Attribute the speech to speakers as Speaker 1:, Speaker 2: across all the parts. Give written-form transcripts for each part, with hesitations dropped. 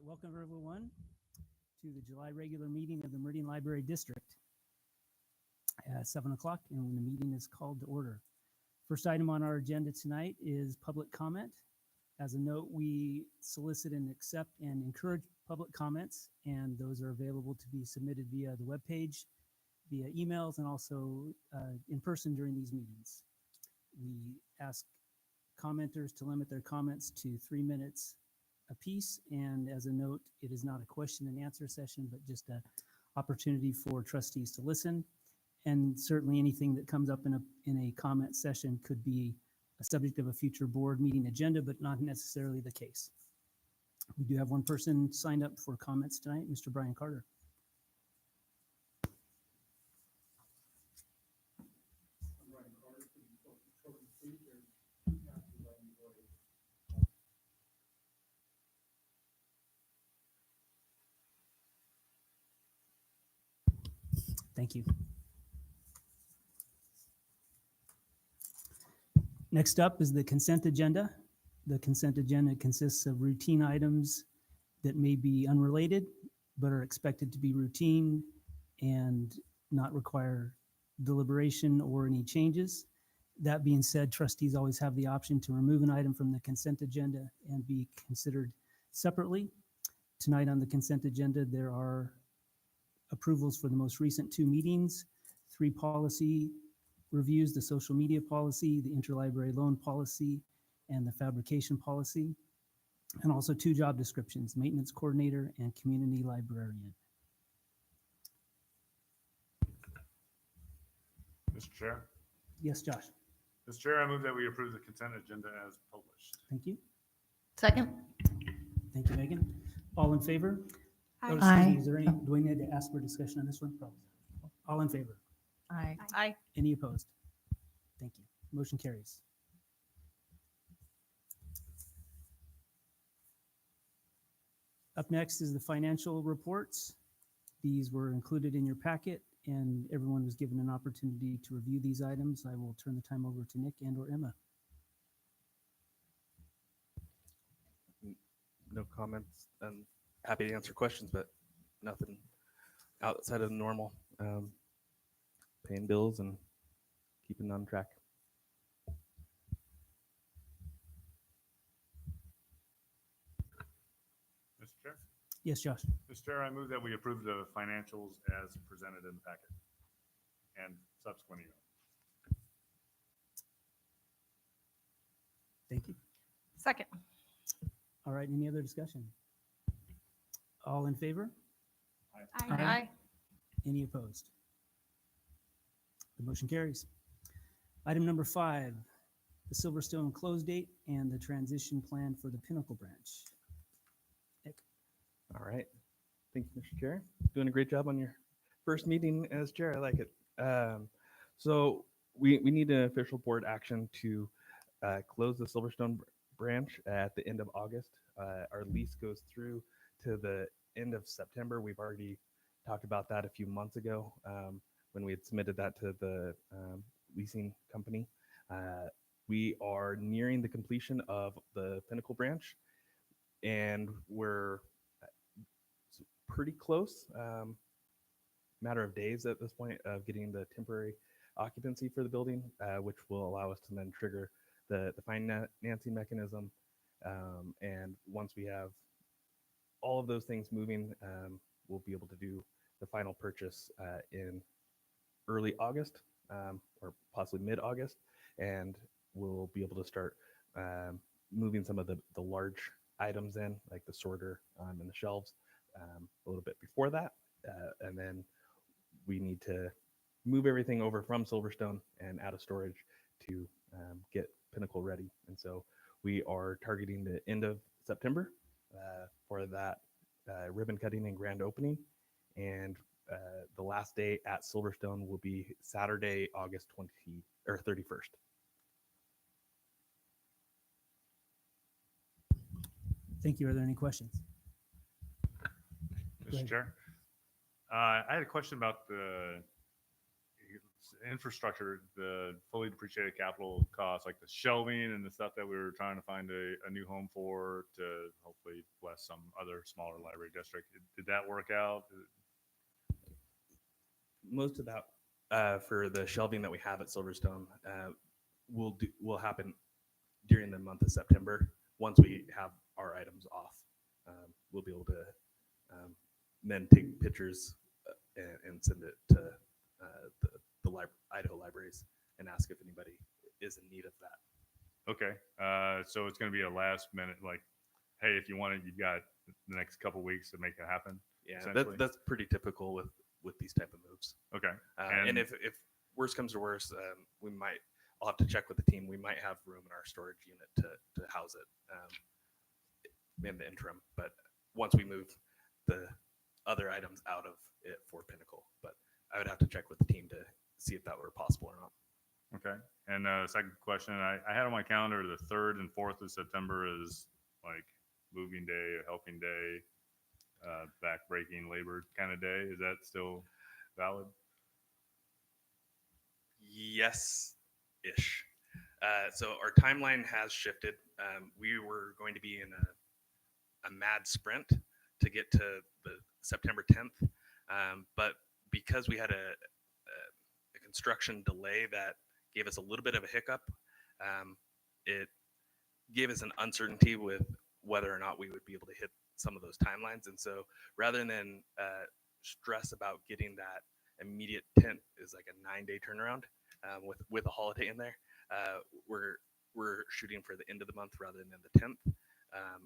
Speaker 1: Welcome everyone to the July regular meeting of the Meridian Library District at 7 o'clock, and the meeting is called to order. First item on our agenda tonight is public comment. As a note, we solicit and accept and encourage public comments, and those are available to be submitted via the webpage, via emails, and also in person during these meetings. We ask commenters to limit their comments to 3 minutes a piece, and as a note, it is not a question and answer session, but just an opportunity for trustees to listen. And certainly anything that comes up in a comment session could be a subject of a future board meeting agenda, but not necessarily the case. We do have one person signed up for comments tonight, Mr. Brian Carter. Thank you. Next up is the consent agenda. The consent agenda consists of routine items that may be unrelated, but are expected to be routine and not require deliberation or any changes. That being said, trustees always have the option to remove an item from the consent agenda and be considered separately. Tonight on the consent agenda, there are approvals for the most recent 2 meetings, 3 policy reviews, the social media policy, the interlibrary loan policy, and the fabrication policy, and also 2 job descriptions, maintenance coordinator and community librarian.
Speaker 2: Mr. Chair.
Speaker 1: Yes, Josh.
Speaker 2: Mr. Chair, I move that we approve the consent agenda as published.
Speaker 1: Thank you.
Speaker 3: Second.
Speaker 1: Thank you, Megan. All in favor?
Speaker 3: Aye.
Speaker 1: Oh, excuse me, is there any, do we need to ask for discussion on this one? All in favor?
Speaker 3: Aye. Aye.
Speaker 1: Any opposed? Thank you. Motion carries. Up next is the financial reports. These were included in your packet, and everyone was given an opportunity to review these items. I will turn the time over to Nick and/or Emma.
Speaker 4: No comments, and happy to answer questions, but nothing outside of the normal. Paying bills and keeping on track.
Speaker 2: Mr. Chair.
Speaker 1: Yes, Josh.
Speaker 2: Mr. Chair, I move that we approve the financials as presented in the packet and subsequent email.
Speaker 1: Thank you.
Speaker 3: Second.
Speaker 1: All right, any other discussion? All in favor?
Speaker 3: Aye. Aye.
Speaker 1: Any opposed? The motion carries. Item number 5, the Silverstone close date and the transition plan for the Pinnacle branch. Nick.
Speaker 4: All right. Thank you, Mr. Chair. Doing a great job on your first meeting as chair. I like it. So we need an official board action to close the Silverstone branch at the end of August. Our lease goes through to the end of September. We've already talked about that a few months ago when we had submitted that to the leasing company. We are nearing the completion of the Pinnacle branch, and we're pretty close, matter of days at this point, of getting the temporary occupancy for the building, which will allow us to then trigger the financing mechanism. And once we have all of those things moving, we'll be able to do the final purchase in early August or possibly mid-August, and we'll be able to start moving some of the large items in, like the sorter and the shelves, a little bit before that. And then we need to move everything over from Silverstone and out of storage to get Pinnacle ready. And so we are targeting the end of September for that ribbon cutting and grand opening. And the last day at Silverstone will be Saturday, August 31st.
Speaker 1: Thank you. Are there any questions?
Speaker 2: Mr. Chair. I had a question about the infrastructure, the fully depreciated capital costs, like the shelving and the stuff that we were trying to find a new home for to hopefully bless some other smaller library district. Did that work out?
Speaker 4: Most of that for the shelving that we have at Silverstone will happen during the month of September. Once we have our items off, we'll be able to then take pictures and send it to the Idaho libraries and ask if anybody is in need of that.
Speaker 2: Okay. So it's going to be a last minute, like, hey, if you want it, you've got the next couple weeks to make it happen.
Speaker 4: Yeah,
Speaker 2: essentially?
Speaker 4: that's pretty typical with these type of moves.
Speaker 2: Okay.
Speaker 4: And if worst comes to worst, I'll have to check with the team. We might have room in our storage unit to house it in the interim. But once we move the other items out of it for Pinnacle, but I would have to check with the team to see if that were possible or not.
Speaker 2: Okay. And second question, I had on my calendar the 3rd and 4th of September is like moving day, helping day, back-breaking labor kind of day. Is that still valid?
Speaker 4: Yes-ish. So our timeline has shifted. We were going to be in a mad sprint to get to the September 10th. But because we had a construction delay that gave us a little bit of a hiccup, it gave us an uncertainty with whether or not we would be able to hit some of those timelines. And so rather than stress about getting that immediate 10th is like a 9-day turnaround with a holiday in there, we're shooting for the end of the month rather than the 10th.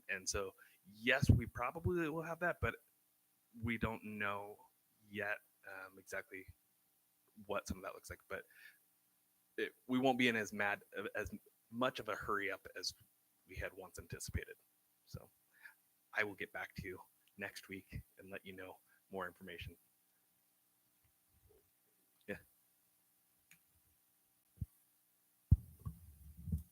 Speaker 4: And so, yes, we probably will have that, but we don't know yet exactly what some of that looks like. But we won't be in as much of a hurry up as we had once anticipated. So I will get back to you next week and let you know more information. Yeah.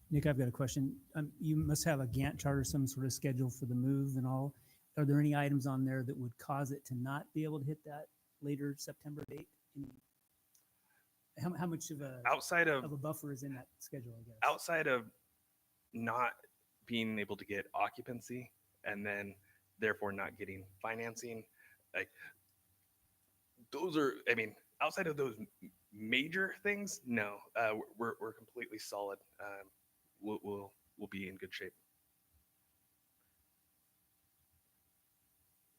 Speaker 1: Nick, I've got a question. You must have a Gantt chart or some sort of schedule for the move and all. Are there any items on there that would cause it to not be able to hit that later September date? How much of a buffer is in that schedule, I guess?
Speaker 4: Outside of not being able to get occupancy and then therefore not getting financing, like those are, I mean, outside of those major things, no, we're completely solid. We'll be in good shape.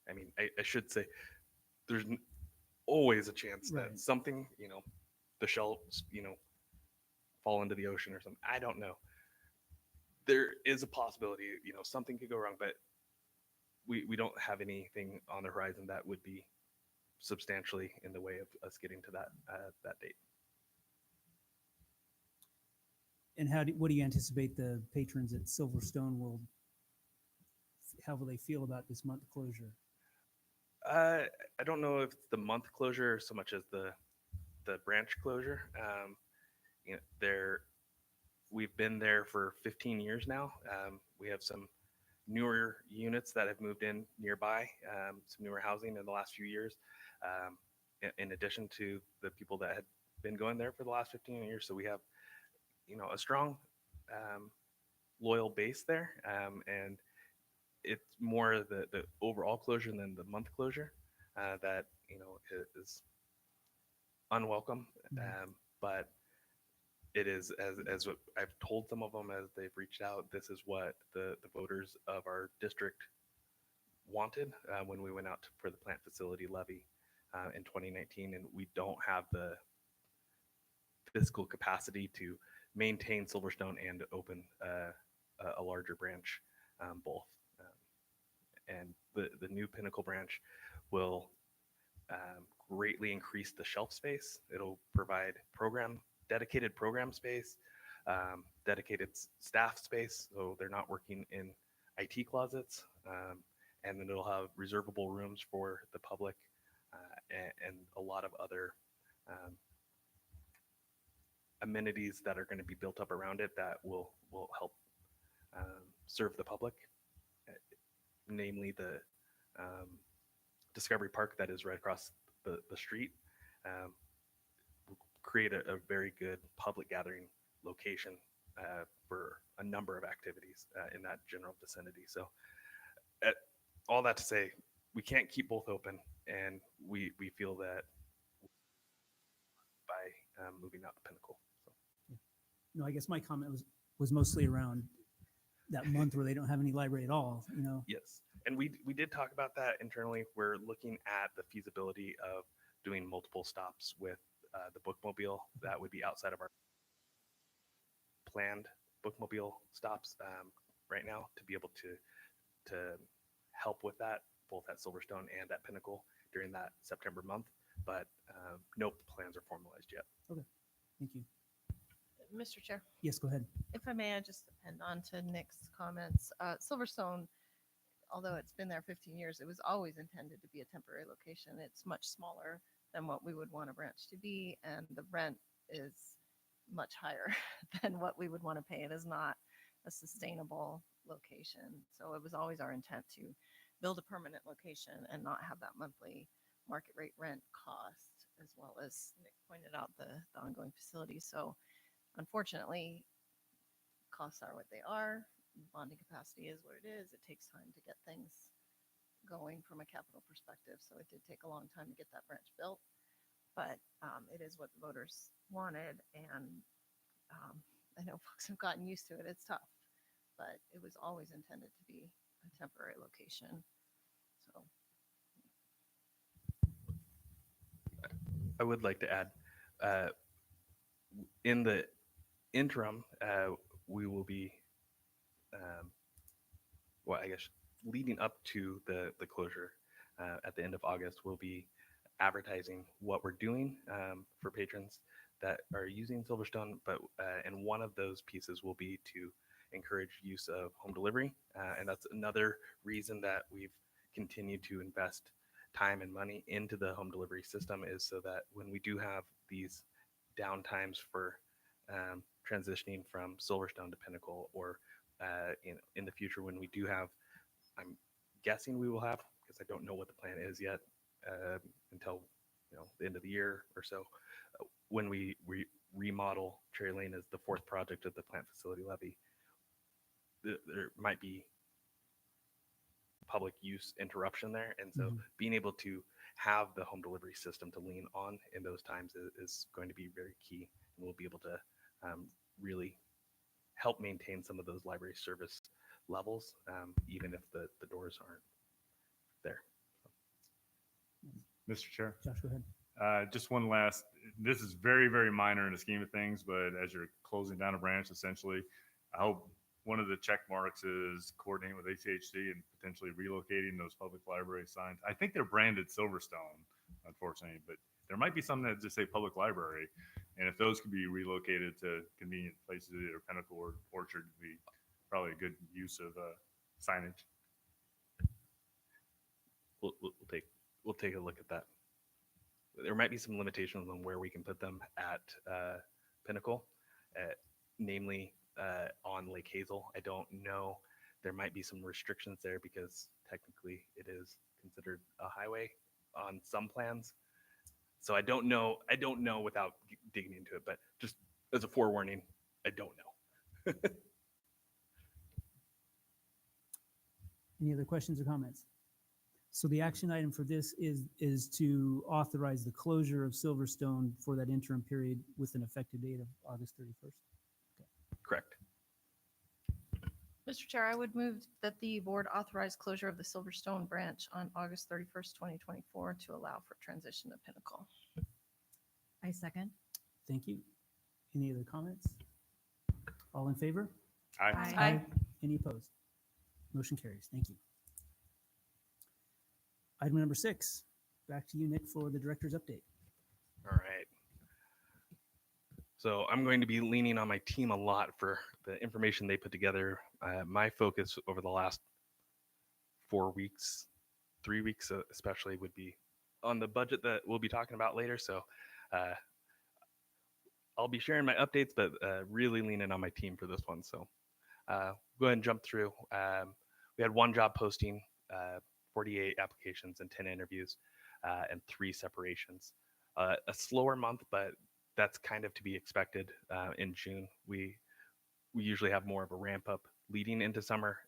Speaker 4: I mean, I should say there's always a chance that something, the shelves, fall into the ocean or something. I don't know. There is a possibility, something could go wrong, but we don't have anything on the horizon that would be substantially in the way of us getting to that date.
Speaker 1: And what do you anticipate the patrons at Silverstone how will they feel about this month closure?
Speaker 4: I don't know if it's the month closure so much as the branch closure. We've been there for 15 years now. We have some newer units that have moved in nearby, some newer housing in the last few years, in addition to the people that had been going there for the last 15 years. So we have, a strong, loyal base there. And it's more the overall closure than the month closure that, is unwelcome. But it is, as what I've told some of them as they've reached out, this is what the voters of our district wanted when we went out for the plant facility levy in 2019, and we don't have the physical capacity to maintain Silverstone and open a larger branch both. And the new Pinnacle branch will greatly increase the shelf space. It'll provide dedicated program space, dedicated staff space, so they're not working in IT closets, and then it'll have reservable rooms for the public and a lot of other amenities that are going to be built up around it that will help serve the public, namely the Discovery Park that is right across the street. We'll create a very good public gathering location for a number of activities in that general vicinity. So all that to say, we can't keep both open, and we feel that by moving out to Pinnacle. So.
Speaker 1: No, I guess my comment was mostly around that month where they don't have any library at all, you know?
Speaker 4: Yes, and we did talk about that internally. We're looking at the feasibility of doing multiple stops with the bookmobile. That would be outside of our planned bookmobile stops right now to be able to help with that, both at Silverstone and at Pinnacle during that September month. But no plans are formalized yet.
Speaker 1: Okay, thank you.
Speaker 3: Mr. Chair,
Speaker 1: Yes, go ahead.
Speaker 3: if I may, I just append on to Nick's comments. Silverstone, although it's been there 15 years, it was always intended to be a temporary location. It's much smaller than what we would want a branch to be, and the rent is much higher than what we would want to pay. It is not a sustainable location. So it was always our intent to build a permanent location and not have that monthly market rate rent cost, as well as Nick pointed out the ongoing facility. So unfortunately, costs are what they are. Bonding capacity is what it is. It takes time to get things going from a capital perspective. So it did take a long time to get that branch built, but it is what the voters wanted. And I know folks have gotten used to it. It's tough, but it was always intended to be a temporary location. So
Speaker 4: I would like to add, in the interim, we will be, well, I guess leading up to the closure at the end of August, we'll be advertising what we're doing for patrons that are using Silverstone. But and one of those pieces will be to encourage use of home delivery, and that's another reason that we've continued to invest time and money into the home delivery system, is so that when we do have these downtimes for transitioning from Silverstone to Pinnacle, or in the future when we do have, I'm guessing we will have, because I don't know what the plan is yet until the end of the year or so, when we remodel Cherry Lane as the fourth project of the plant facility levy, there might be public use interruption there, and so being able to have the home delivery system to lean on in those times is going to be very key, and we'll be able to really help maintain some of those library service levels, even if the doors aren't there.
Speaker 2: Mr. Chair,
Speaker 1: Josh, go ahead.
Speaker 2: just one last, this is very, very minor in the scheme of things, but as you're closing down a branch, essentially, I hope one of the check marks is coordinating with ACHD and potentially relocating those public library signs. I think they're branded Silverstone, unfortunately, but there might be some that just say public library. And if those could be relocated to convenient places, either Pinnacle or Orchard, would be probably a good use of signage.
Speaker 4: We'll take a look at that. There might be some limitations on where we can put them at Pinnacle, namely on Lake Hazel. I don't know. There might be some restrictions there because technically it is considered a highway on some plans. So I don't know without digging into it, but just as a forewarning, I don't know.
Speaker 1: Any other questions or comments? So the action item for this is to authorize the closure of Silverstone for that interim period with an effective date of August 31st.
Speaker 4: Correct.
Speaker 3: Mr. Chair, I would move that the board authorize closure of the Silverstone branch on August 31st, 2024 to allow for transition to Pinnacle.
Speaker 5: I second.
Speaker 1: Thank you. Any other comments? All in favor?
Speaker 2: Aye.
Speaker 3: Aye.
Speaker 1: Any opposed? Motion carries. Thank you. Item number 6, back to you, Nick, for the director's update.
Speaker 4: All right. So I'm going to be leaning on my team a lot for the information they put together. My focus over the last 4 weeks, 3 weeks especially, would be on the budget that we'll be talking about later. So I'll be sharing my updates, but really leaning on my team for this one. So go ahead and jump through. We had one job posting, 48 applications and 10 interviews, and 3 separations. A slower month, but that's kind of to be expected in June. We usually have more of a ramp up leading into summer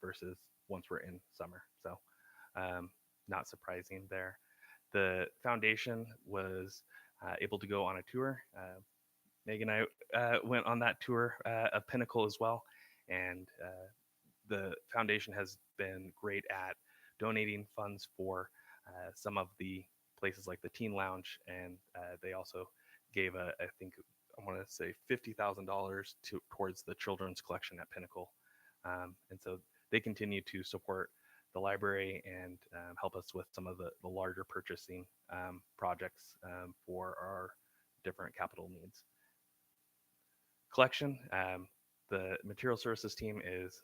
Speaker 4: versus once we're in summer. So not surprising there. The foundation was able to go on a tour. Meg and I went on that tour of Pinnacle as well. And the foundation has been great at donating funds for some of the places like the Teen Lounge. And they also gave I think, I want to say $50,000 towards the children's collection at Pinnacle. And so they continue to support the library and help us with some of the larger purchasing projects for our different capital needs. Collection, the material services team is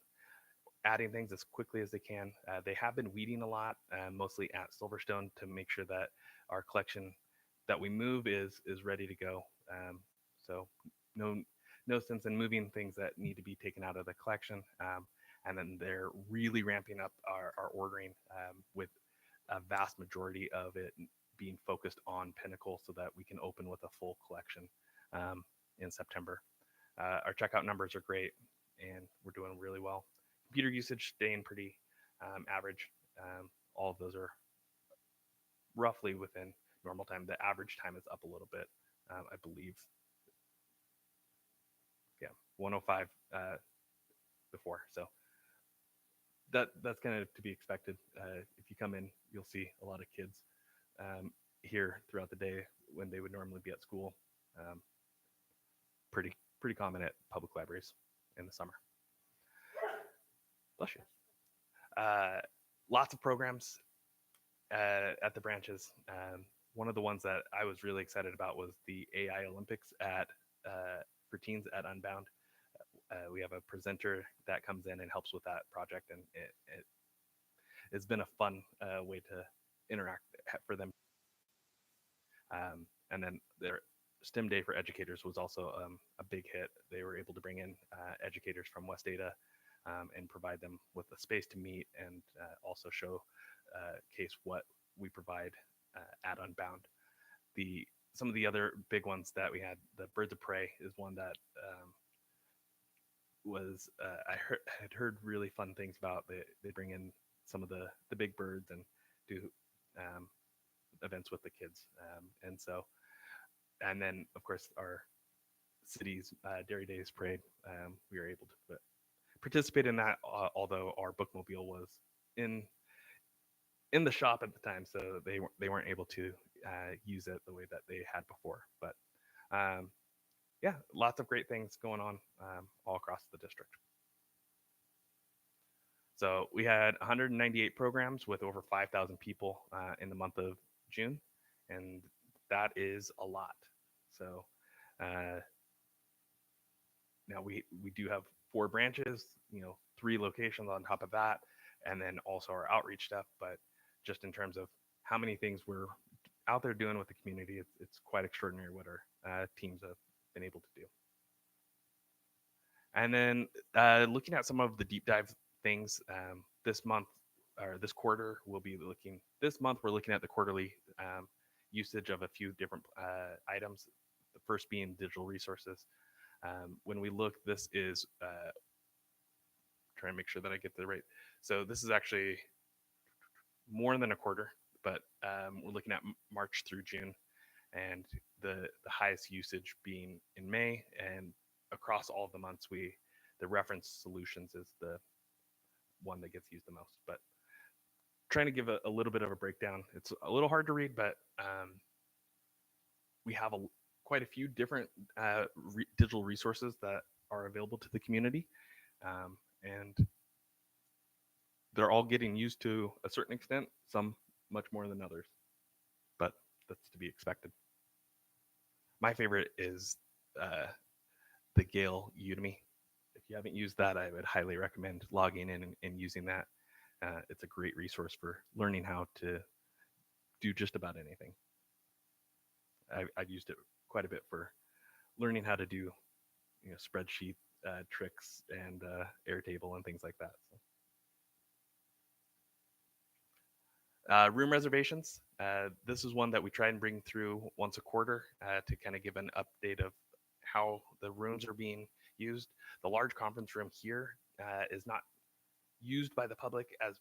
Speaker 4: adding things as quickly as they can. They have been weeding a lot, mostly at Silverstone, to make sure that our collection that we move is ready to go. So no sense in moving things that need to be taken out of the collection. And then they're really ramping up our ordering with a vast majority of it being focused on Pinnacle so that we can open with a full collection in September. Our checkout numbers are great and we're doing really well. Computer usage staying pretty average. All of those are roughly within normal time. The average time is up a little bit, I believe. Yeah, 105 before. So that's kind of to be expected. If you come in, you'll see a lot of kids here throughout the day when they would normally be at school. Pretty common at public libraries in the summer. Bless you. Lots of programs at the branches. One of the ones that I was really excited about was the AI Olympics for teens at Unbound. We have a presenter that comes in and helps with that project, and it's been a fun way to interact for them. And then their STEM Day for Educators was also a big hit. They were able to bring in educators from West Ada and provide them with a space to meet and also showcase what we provide at Unbound. Some of the other big ones that we had, the Birds of Prey is one that was I had heard really fun things about. They bring in some of the big birds and do events with the kids, and then of course our city's Dairy Days parade. We were able to participate in that, although our bookmobile was in the shop at the time, so they weren't able to use it the way that they had before. But yeah, lots of great things going on all across the district. So we had 198 programs with over 5,000 people in the month of June, and that is a lot. So now we do have 4 branches, 3 locations on top of that, and then also our outreach stuff. But just in terms of how many things we're out there doing with the community, it's quite extraordinary what our teams have been able to do. And then looking at some of the deep dive things this month, or this quarter, we're looking at the quarterly usage of a few different items. The first being digital resources. When we look, this is trying to make sure that I get the right. So this is actually more than a quarter, but we're looking at March through June, and the highest usage being in May, and across all of the months, the reference solutions is the one that gets used the most. But trying to give a little bit of a breakdown. It's a little hard to read, but we have quite a few different digital resources that are available to the community, and they're all getting used to a certain extent, some much more than others, but that's to be expected. My favorite is the Gale Udemy. If you haven't used that, I would highly recommend logging in and using that. It's a great resource for learning how to do just about anything. I've used it quite a bit for learning how to do spreadsheet tricks and Airtable and things like that. So. Room reservations. This is one that we try and bring through once a quarter to kind of give an update of how the rooms are being used. The large conference room here is not used by the public as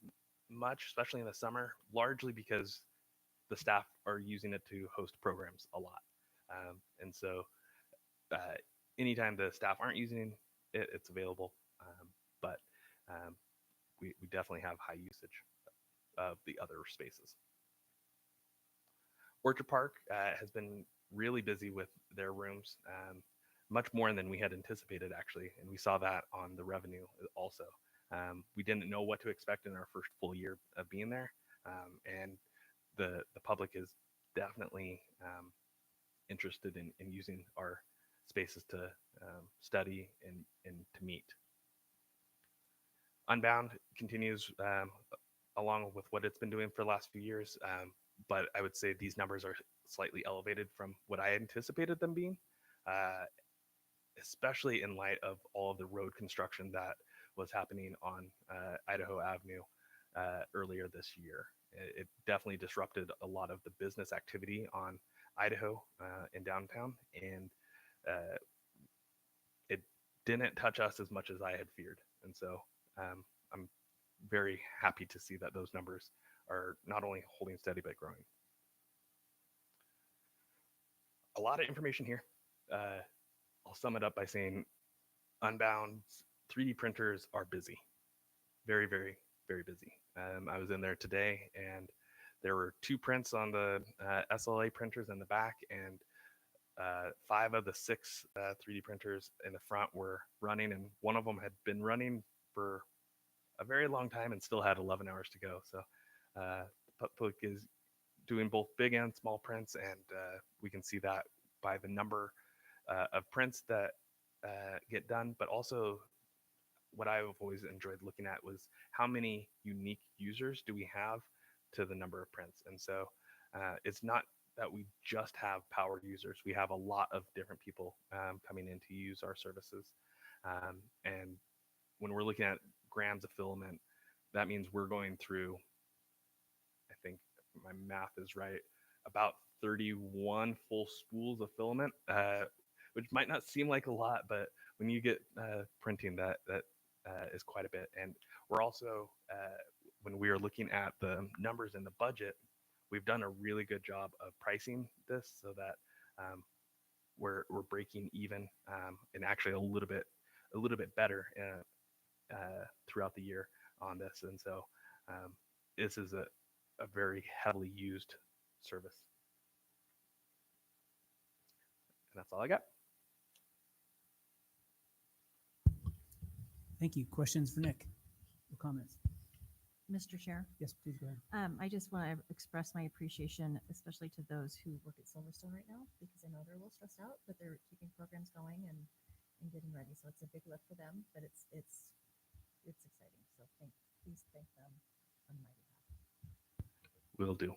Speaker 4: much, especially in the summer, largely because the staff are using it to host programs a lot. And so anytime the staff aren't using it, it's available. But we definitely have high usage of the other spaces. Orchard Park has been really busy with their rooms, much more than we had anticipated, actually. And we saw that on the revenue also. We didn't know what to expect in our first full year of being there. And the public is definitely interested in using our spaces to study and to meet. Unbound continues along with what it's been doing for the last few years, but I would say these numbers are slightly elevated from what I anticipated them being, especially in light of all of the road construction that was happening on Idaho Avenue earlier this year. It definitely disrupted a lot of the business activity on Idaho in downtown, and it didn't touch us as much as I had feared. And so I'm very happy to see that those numbers are not only holding steady, but growing. A lot of information here. I'll sum it up by saying Unbound's 3D printers are busy. Very, very, very busy. I was in there today and there were 2 prints on the SLA printers in the back, and 5 of the 6 3D printers in the front were running, and one of them had been running for a very long time and still had 11 hours to go. So public is doing both big and small prints, and we can see that by the number of prints that get done, but also what I've always enjoyed looking at was how many unique users do we have to the number of prints. And so it's not that we just have power users. We have a lot of different people coming in to use our services. And when we're looking at grams of filament, that means we're going through, I think my math is right, about 31 full spools of filament, which might not seem like a lot, but when you get printing, that is quite a bit. And we're also, when we are looking at the numbers in the budget, we've done a really good job of pricing this so that we're breaking even and actually a little bit better throughout the year on this. And so this is a very heavily used service. And that's all I got.
Speaker 1: Thank you. Questions for Nick or comments?
Speaker 5: Mr. Chair,
Speaker 1: Yes, please go ahead.
Speaker 5: I just want to express my appreciation, especially to those who work at Silverstone right now, because I know they're a little stressed out, but they're keeping programs going and getting ready. So it's a big lift for them, but it's exciting. So please thank them on my behalf.
Speaker 4: Will do.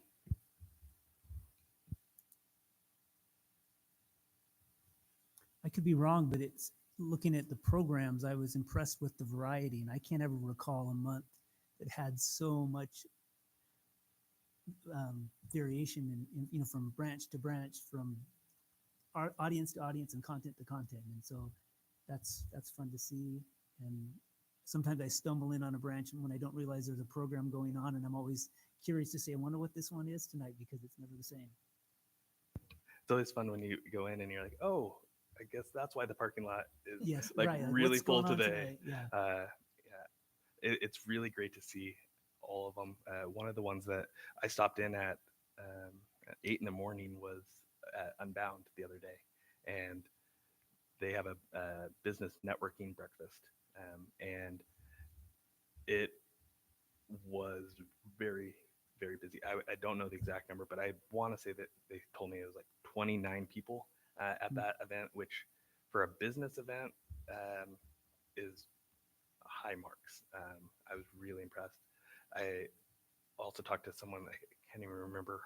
Speaker 1: I could be wrong, but it's looking at the programs, I was impressed with the variety, and I can't ever recall a month that had so much variation in from branch to branch, from audience to audience and content to content. And so that's fun to see. And sometimes I stumble in on a branch when I don't realize there's a program going on, and I'm always curious to say, I wonder what this one is tonight, because it's never the same.
Speaker 4: It's always fun when you go in and you're like, oh, I guess that's why the parking lot is
Speaker 1: Yes,
Speaker 4: like
Speaker 1: right.
Speaker 4: really
Speaker 1: What's
Speaker 4: full
Speaker 1: going on
Speaker 4: today.
Speaker 1: Yeah.
Speaker 4: It's really great to see all of them. One of the ones that I stopped in at 8 in the morning was at Unbound the other day, and they have a business networking breakfast, and it was very, very busy. I don't know the exact number, but I want to say that they told me it was like 29 people at that event, which for a business event is high marks. I was really impressed. I also talked to someone, I can't even remember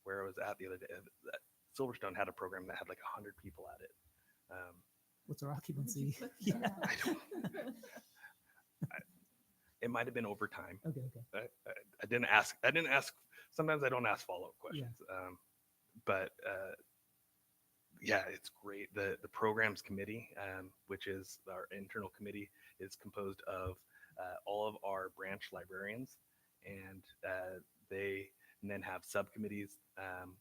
Speaker 4: where I was at the other day, that Silverstone had a program that had like 100 people at it.
Speaker 1: What's our occupancy? Yeah.
Speaker 4: I don't, it might have been overtime.
Speaker 1: Okay.
Speaker 4: I didn't ask sometimes I don't ask follow-up questions. But yeah, it's great. The programs committee, which is our internal committee, is composed of all of our branch librarians, and they then have subcommittees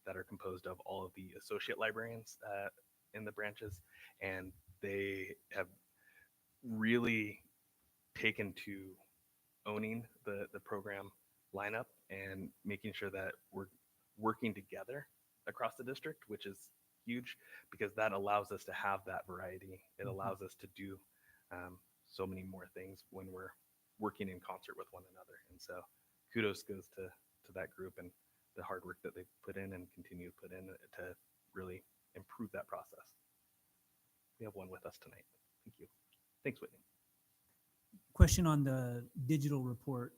Speaker 4: that are composed of all of the associate librarians in the branches, and they have really taken to owning the program lineup and making sure that we're working together across the district, which is huge because that allows us to have that variety. It allows us to do so many more things when we're working in concert with one another. And so kudos goes to that group and the hard work that they've put in and continue to put in to really improve that process. We have one with us tonight. Thank you. Thanks, Whitney.
Speaker 1: Question on the digital report.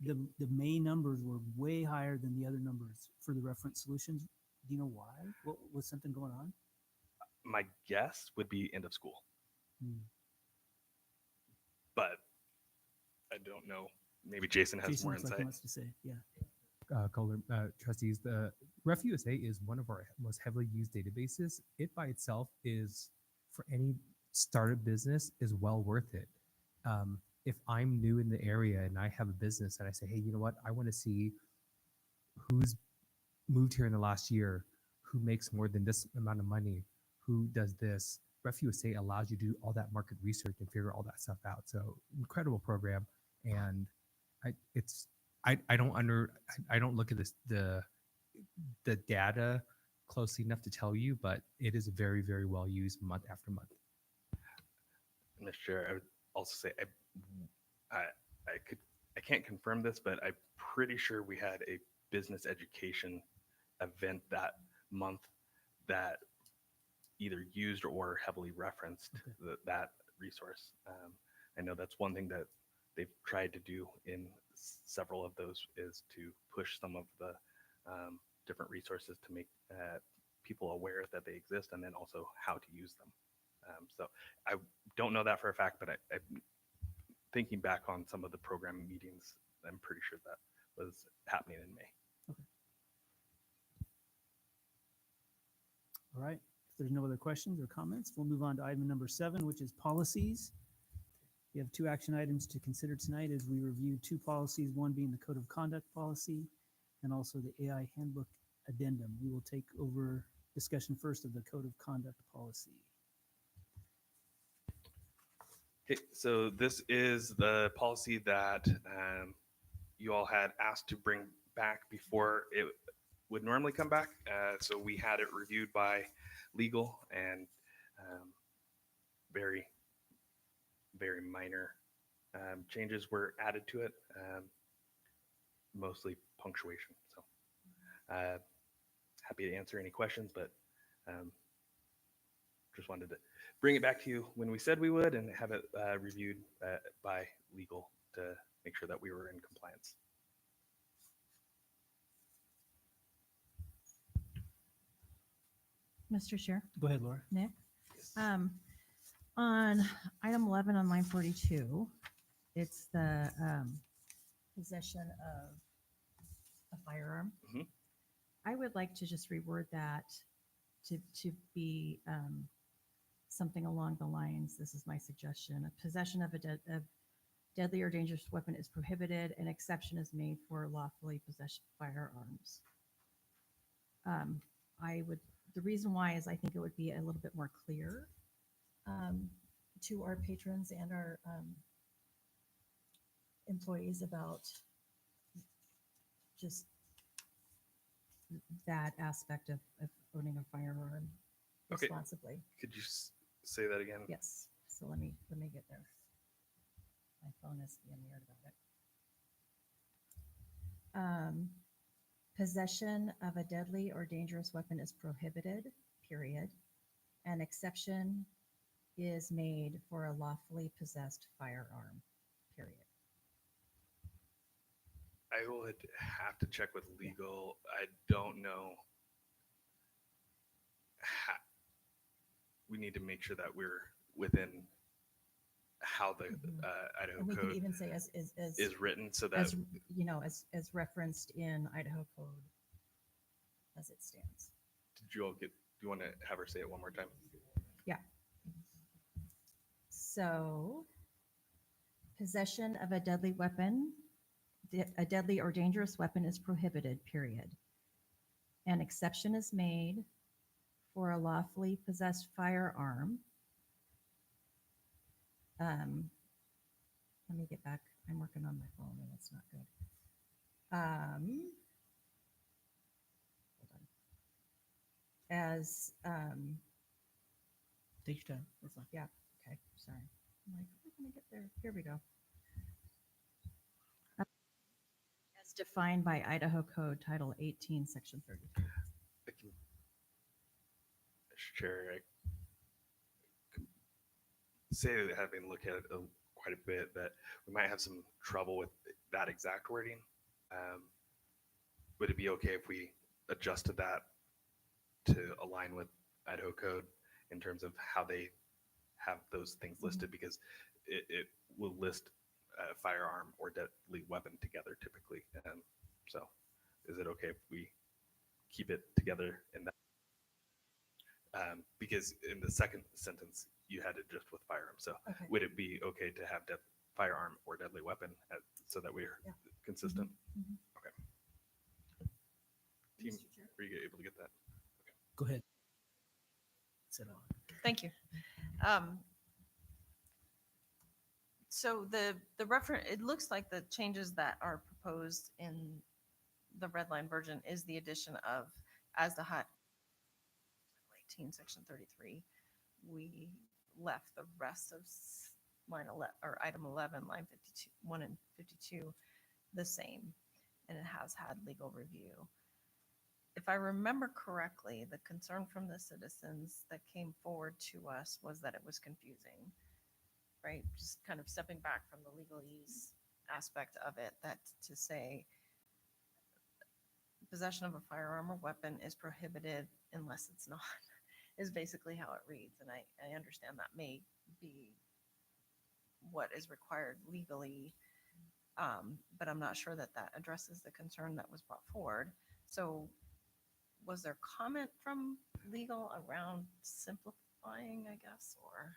Speaker 1: The May numbers were way higher than the other numbers for the reference solutions. Do you know why? What was something going on?
Speaker 4: My guess would be end of school,
Speaker 1: Hmm.
Speaker 4: but I don't know. Maybe Jason has
Speaker 1: Jason
Speaker 4: more
Speaker 1: looks like he
Speaker 4: insight.
Speaker 1: wants to say, yeah.
Speaker 6: Calder, trustees, the Ref USA is one of our most heavily used databases. It by itself is, for any startup business, is well worth it. If I'm new in the area and I have a business and I say, hey, you know what, I want to see who's moved here in the last year, who makes more than this amount of money, who does this. Ref USA allows you to do all that market research and figure all that stuff out. So incredible program, and I don't look at the data closely enough to tell you, but it is very, very well used month after month.
Speaker 4: Mr. Chair, I would also say I can't confirm this, but I'm pretty sure we had a business education event that month that either used or heavily referenced that resource. I know that's one thing that they've tried to do in several of those is to push some of the different resources to make people aware that they exist and then also how to use them. So I don't know that for a fact, but I'm thinking back on some of the program meetings, I'm pretty sure that was happening in May.
Speaker 1: All right. If there's no other questions or comments, we'll move on to item number 7, which is policies. We have 2 action items to consider tonight as we review 2 policies, one being the Code of Conduct policy and also the AI handbook addendum. We will take over discussion first of the Code of Conduct policy.
Speaker 4: Okay, so this is the policy that you all had asked to bring back before it would normally come back. So we had it reviewed by legal and very, very minor changes were added to it, mostly punctuation. So happy to answer any questions, but just wanted to bring it back to you when we said we would and have it reviewed by legal to make sure that we were in compliance.
Speaker 5: Mr. Chair,
Speaker 1: Go ahead, Laura.
Speaker 5: Nick. On item 11 on line 42, it's the possession of a firearm.
Speaker 4: Mhm.
Speaker 5: I would like to just reword that to be something along the lines, this is my suggestion, a possession of a deadly or dangerous weapon is prohibited. An exception is made for lawfully possessed firearms. The reason why is I think it would be a little bit more clear to our patrons and our employees about just that aspect of owning a firearm
Speaker 4: Okay.
Speaker 5: responsibly.
Speaker 4: Could you say that again?
Speaker 5: Yes. So let me get there. My phone is being weird about it. Possession of a deadly or dangerous weapon is prohibited, period. An exception is made for a lawfully possessed firearm, period.
Speaker 4: I would have to check with legal. I don't know. We need to make sure that we're within how the
Speaker 5: Mhm.
Speaker 4: Idaho
Speaker 5: And we could
Speaker 4: code
Speaker 5: even say as
Speaker 4: is written so that
Speaker 5: as you know, as referenced in Idaho code as it stands.
Speaker 4: did you all get, do you want to have her say it one more time?
Speaker 5: So, possession of a deadly weapon, a deadly or dangerous weapon is prohibited, period. An exception is made for a lawfully possessed firearm. Let me get back. I'm working on my phone and it's not good. Hold on. As,
Speaker 1: Take your time. That's fine.
Speaker 5: yeah, okay, sorry. I'm like, how can I get there? Here we go. As defined by Idaho Code Title 18, Section 33.
Speaker 4: I can, Mr. Chair, I can say that having looked at it quite a bit, that we might have some trouble with that exact wording. Would it be okay if we adjusted that to align with Idaho code in terms of how they have those things listed? Because it will list firearm or deadly weapon together typically. So is it okay if we keep it together in that? Because in the second sentence, you had it just with firearm. So
Speaker 5: Okay.
Speaker 4: would it be okay to have firearm or deadly weapon so that we're
Speaker 5: Yeah.
Speaker 4: consistent?
Speaker 5: Mhm.
Speaker 4: Okay. Team,
Speaker 5: Mr. Chair?
Speaker 4: were you able to get that?
Speaker 1: Go ahead. Set on.
Speaker 3: Thank you. So the reference, it looks like the changes that are proposed in the red line version is the addition of, as the hot 18 section 33, we left the rest of line 11 or item 11, line 52, 1 and 52 the same, and it has had legal review. If I remember correctly, the concern from the citizens that came forward to us was that it was confusing, right? Just kind of stepping back from the legalese aspect of it, that to say possession of a firearm or weapon is prohibited unless it's not, is basically how it reads. And I understand that may be what is required legally, but I'm not sure that that addresses the concern that was brought forward. So was there comment from legal around simplifying, I guess, or?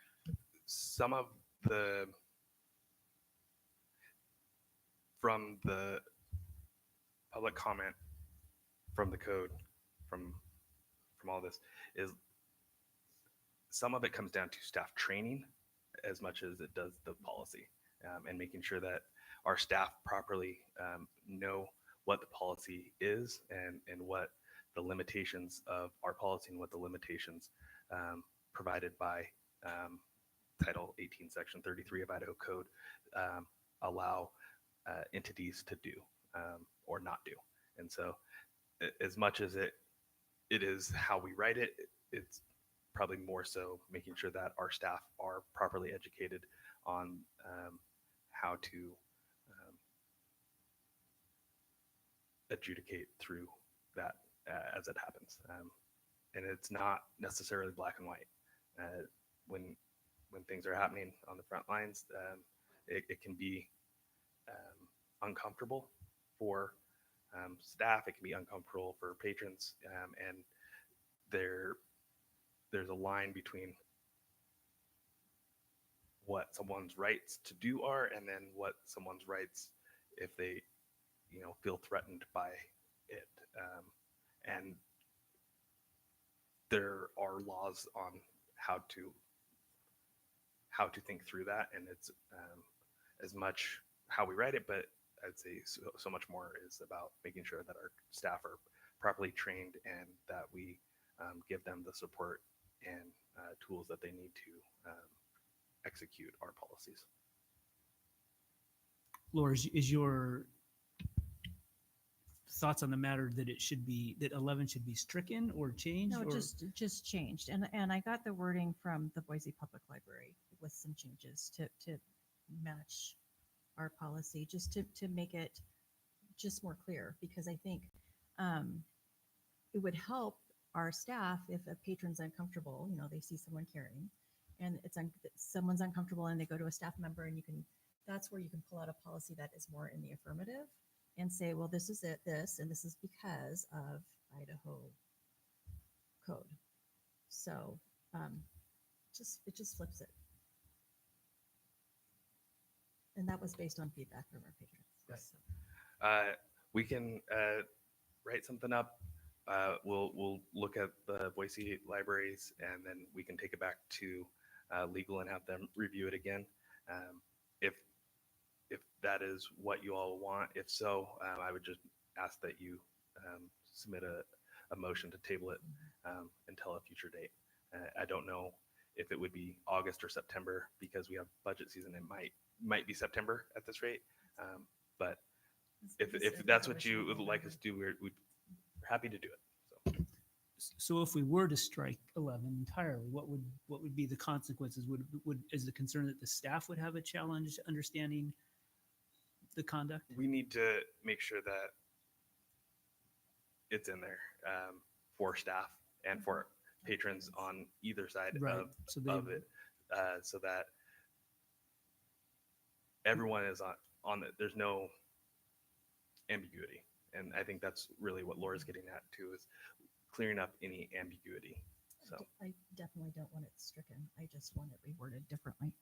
Speaker 4: Some of the, from the public comment, from the code, from all this, is some of it comes down to staff training as much as it does the policy, and making sure that our staff properly know what the policy is and what the limitations of our policy and what the limitations provided by Title 18, Section 33 of Idaho Code allow entities to do or not do. And so as much as it is how we write it, it's probably more so making sure that our staff are properly educated on how to adjudicate through that as it happens. And it's not necessarily black and white. When things are happening on the front lines, it can be uncomfortable for staff. It can be uncomfortable for patrons, and there's a line between what someone's rights to do are, and then what someone's rights if they, feel threatened by it. And there are laws on how to think through that, and it's as much how we write it, but I'd say so much more is about making sure that our staff are properly trained and that we give them the support and tools that they need to execute our policies.
Speaker 1: Laura, is your thoughts on the matter that that 11 should be stricken or changed?
Speaker 5: No,
Speaker 1: or?
Speaker 5: just changed. And I got the wording from the Boise Public Library with some changes to match our policy, just to make it just more clear, because I think it would help our staff if a patron's uncomfortable, they see someone carrying, and someone's uncomfortable and they go to a staff member, and that's where you can pull out a policy that is more in the affirmative and say, well, this is and this is because of Idaho code. So it just flips it. And that was based on feedback from our patrons.
Speaker 1: Right.
Speaker 5: So,
Speaker 4: We can write something up. We'll look at the Boise libraries, and then we can take it back to legal and have them review it again. If that is what you all want, if so, I would just ask that you submit a motion to table it until a future date. I don't know if it would be August or September because we have budget season. It might be September at this rate, but if that's what you would like us to do, we're happy to do it.
Speaker 1: So if we were to strike 11 entirely, what would be the consequences? Is the concern that the staff would have a challenge understanding the conduct?
Speaker 4: We need to make sure that it's in there for staff and for patrons on either side
Speaker 1: Right.
Speaker 4: of it, so that everyone is on it. There's no ambiguity, and I think that's really what Laura's getting at too, is clearing up any ambiguity. So
Speaker 5: I definitely don't want it stricken. I just want it reworded differently.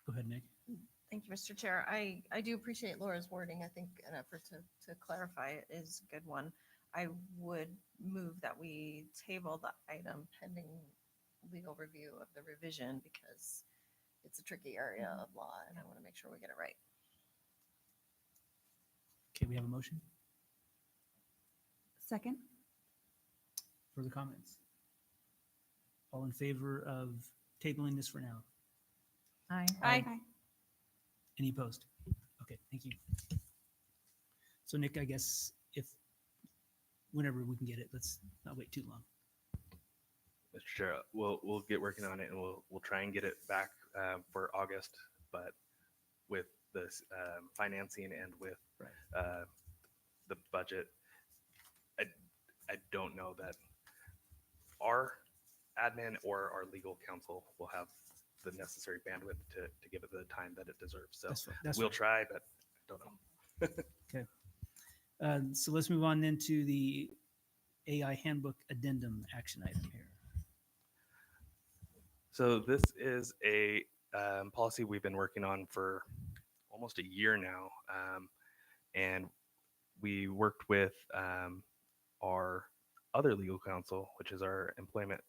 Speaker 1: Go ahead, Nick.
Speaker 3: Thank you, Mr. Chair. I do appreciate Laura's wording. I think an effort to clarify it is a good one. I would move that we table the item pending legal review of the revision because it's a tricky area of law and I want to make sure we get it right.
Speaker 1: Okay, we have a motion.
Speaker 7: Second.
Speaker 1: Further comments? All in favor of tabling this for now?
Speaker 5: Aye.
Speaker 3: Aye.
Speaker 1: Any opposed? Okay, thank you. So Nick, I guess whenever we can get it, let's not wait too long.
Speaker 4: Mr. Chair, we'll get working on it, and we'll try and get it back for August. But with this financing and with the budget, I don't know that our admin or our legal counsel will have the necessary bandwidth to give it the time that it deserves. So we'll try, but I don't know.
Speaker 1: Okay. So let's move on then to the AI handbook addendum action item here.
Speaker 4: So this is a policy we've been working on for almost a year now, and we worked with our other legal counsel, which is our employment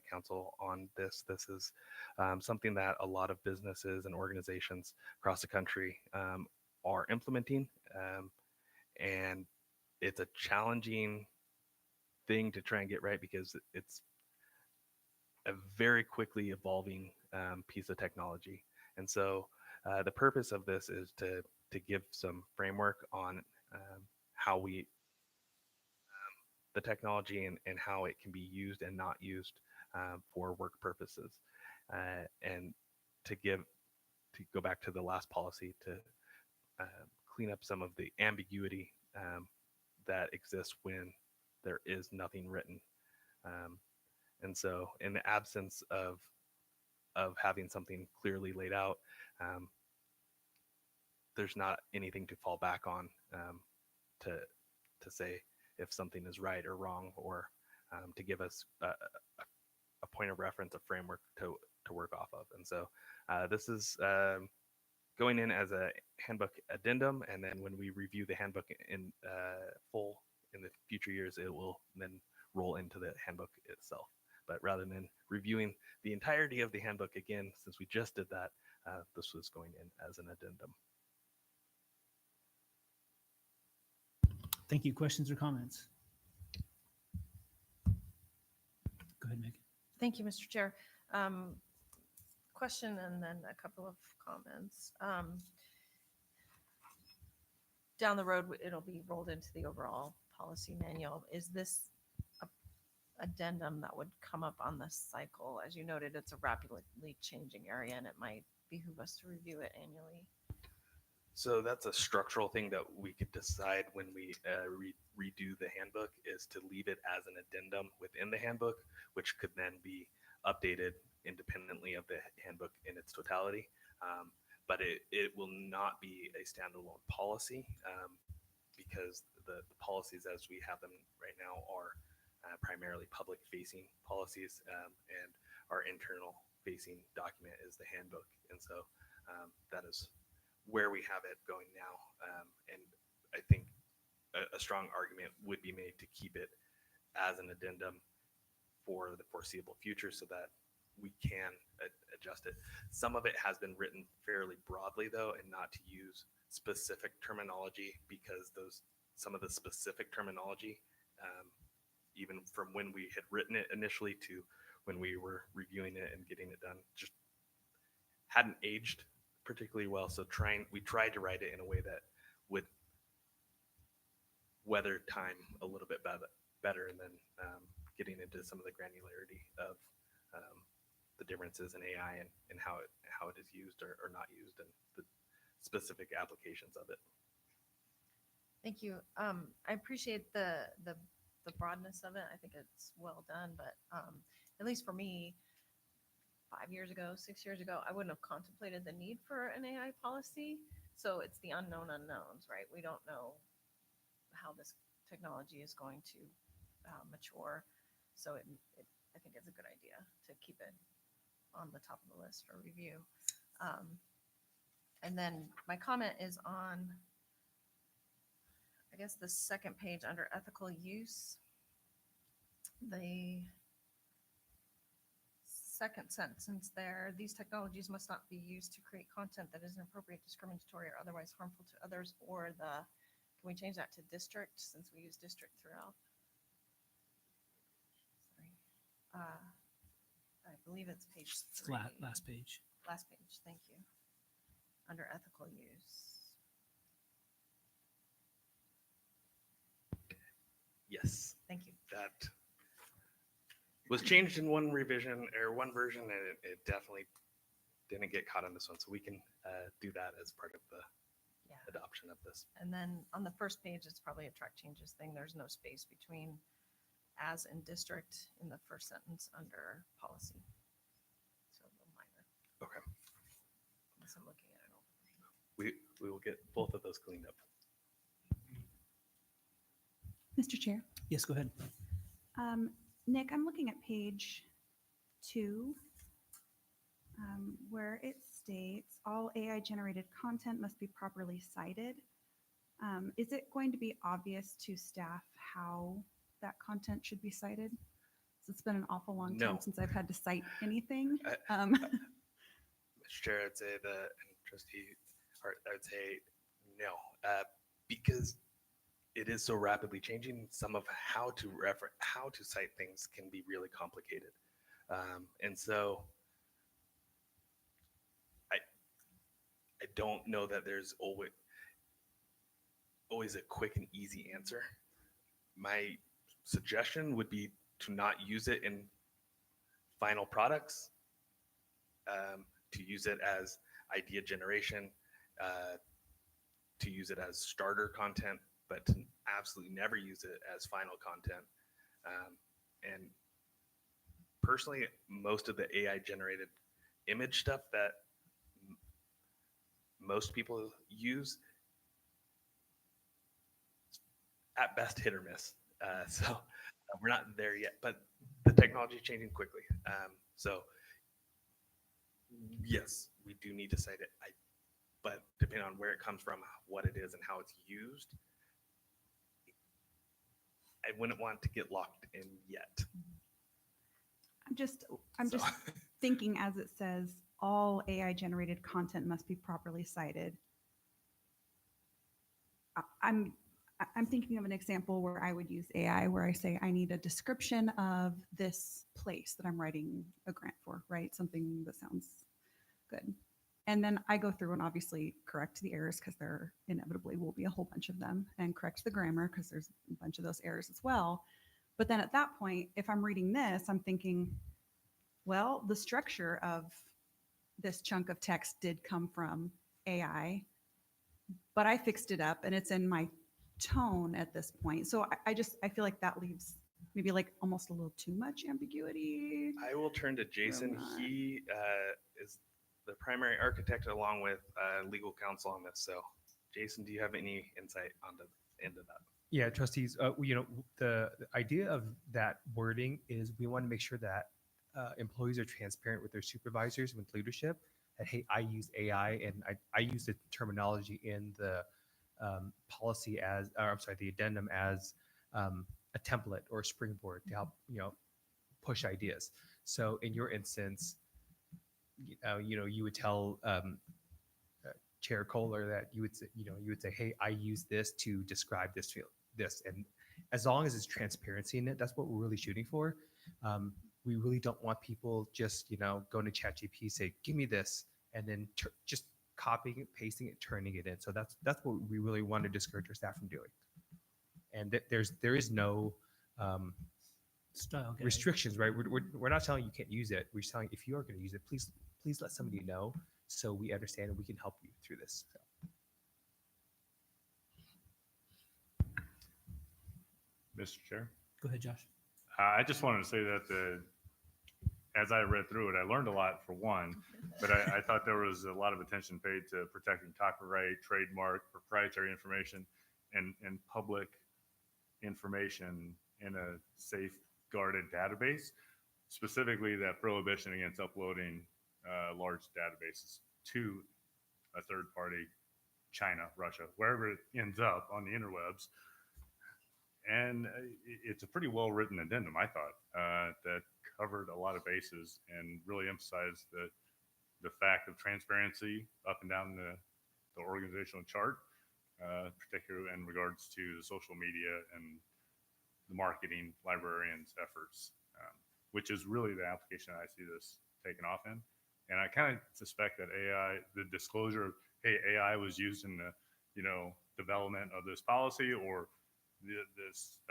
Speaker 4: counsel, on this. This is something that a lot of businesses and organizations across the country are implementing, and it's a challenging thing to try and get right because it's a very quickly evolving piece of technology. And so the purpose of this is to give some framework on how we the technology and how it can be used and not used for work purposes, and to go back to the last policy to clean up some of the ambiguity that exists when there is nothing written. And so in the absence of having something clearly laid out, there's not anything to fall back on to say if something is right or wrong, or to give us a point of reference, a framework to work off of. And so this is going in as a handbook addendum, and then when we review the handbook in full in the future years, it will then roll into the handbook itself. But rather than reviewing the entirety of the handbook again, since we just did that, this was going in as an addendum.
Speaker 1: Thank you. Questions or comments? Go ahead, Meg.
Speaker 3: Thank you, Mr. Chair. Question and then a couple of comments. Down the road, it'll be rolled into the overall policy manual. Is this a addendum that would come up on the cycle? As you noted, it's a rapidly changing area and it might behoove us to review it annually.
Speaker 4: So that's a structural thing that we could decide when we redo the handbook, is to leave it as an addendum within the handbook, which could then be updated independently of the handbook in its totality. But it will not be a standalone policy, because the policies as we have them right now are primarily public facing policies, and our internal facing document is the handbook. And so that is where we have it going now. And I think a strong argument would be made to keep it as an addendum for the foreseeable future so that we can adjust it. Some of it has been written fairly broadly though, and not to use specific terminology, because some of the specific terminology, even from when we had written it initially to when we were reviewing it and getting it done, just hadn't aged particularly well. So we tried to write it in a way that would weather time a little bit better, and then getting into some of the granularity of the differences in AI and how it is used or not used, and the specific applications of it.
Speaker 3: Thank you. I appreciate the broadness of it. I think it's well done, but at least for me, 5 years ago, 6 years ago, I wouldn't have contemplated the need for an AI policy. So it's the unknown unknowns, right? We don't know how this technology is going to mature. So I think it's a good idea to keep it on the top of the list for review. And then my comment is on, I guess, the second page under ethical use. The second sentence there, these technologies must not be used to create content that is inappropriate, discriminatory, or otherwise harmful to others, or can we change that to district, since we use district throughout? Sorry. I believe it's page 3.
Speaker 1: Last page.
Speaker 3: Last page, thank you. Under ethical use.
Speaker 4: Yes,
Speaker 3: Thank you.
Speaker 4: that was changed in one revision or one version, and it definitely didn't get caught on this one. So we can do that as part of the
Speaker 3: Yeah.
Speaker 4: adoption of this.
Speaker 3: And then on the first page, it's probably a track changes thing. There's no space between as and district in the first sentence under policy. So a little minor.
Speaker 4: Okay.
Speaker 3: Unless I'm looking at an old version.
Speaker 4: We will get both of those cleaned up.
Speaker 7: Mr. Chair.
Speaker 1: Yes, go ahead.
Speaker 7: Nick, I'm looking at page 2, where it states all AI generated content must be properly cited. Is it going to be obvious to staff how that content should be cited? So it's been an awful long time
Speaker 4: No.
Speaker 7: since I've had to cite anything.
Speaker 4: Mr. Chair, I'd say and Trustee Hart, I would say no, because it is so rapidly changing. Some of how to cite things can be really complicated, and so I don't know that there's always a quick and easy answer. My suggestion would be to not use it in final products, to use it as idea generation, to use it as starter content, but to absolutely never use it as final content. And personally, most of the AI generated image stuff that most people use, at best hit or miss. So we're not there yet, but the technology is changing quickly. So yes, we do need to cite it. But depending on where it comes from, what it is, and how it's used, I wouldn't want to get locked in yet.
Speaker 7: I'm just
Speaker 4: So-
Speaker 7: thinking, as it says, all AI generated content must be properly cited. I'm thinking of an example where I would use AI, where I say I need a description of this place that I'm writing a grant for, right? Something that sounds good. And then I go through and obviously correct the errors, because there inevitably will be a whole bunch of them, and correct the grammar, because there's a bunch of those errors as well. But then at that point, if I'm reading this, I'm thinking, well, the structure of this chunk of text did come from AI, but I fixed it up and it's in my tone at this point. So I feel like that leaves maybe like almost a little too much ambiguity.
Speaker 4: I will turn to Jason.
Speaker 7: not.
Speaker 4: He is the primary architect along with legal counsel on this. So, Jason, do you have any insight on the end of that?
Speaker 6: Yeah, trustees, the idea of that wording is we want to make sure that employees are transparent with their supervisors, with leadership, that, hey, I use AI and I use the terminology in the policy the addendum as a template or a springboard to help, push ideas. So in your instance, you would tell Chair Kohler that you would say, hey, I use this to describe this field, and as long as it's transparency in it, that's what we're really shooting for. We really don't want people just, going to ChatGPT, say, give me this, and then just copying it, pasting it, turning it in. So that's what we really want to discourage our staff from doing. And there is no
Speaker 1: Style guide.
Speaker 6: restrictions, right? We're not telling you can't use it. We're telling if you are going to use it, please let somebody know so we understand and we can help you through this. So.
Speaker 2: Mr. Chair.
Speaker 1: Go ahead, Josh.
Speaker 2: I just wanted to say that as I read through it, I learned a lot for one, but I thought there was a lot of attention paid to protecting copyright, trademark, proprietary information, and public information in a safeguarded database, specifically that prohibition against uploading large databases to a third party, China, Russia, wherever it ends up on the interwebs. And it's a pretty well-written addendum, I thought, that covered a lot of bases and really emphasized the fact of transparency up and down the organizational chart, particularly in regards to the social media and the marketing librarians' efforts, which is really the application I see this taken off in. And I kind of suspect that AI, the disclosure of, hey, AI was used in the, development of this policy or this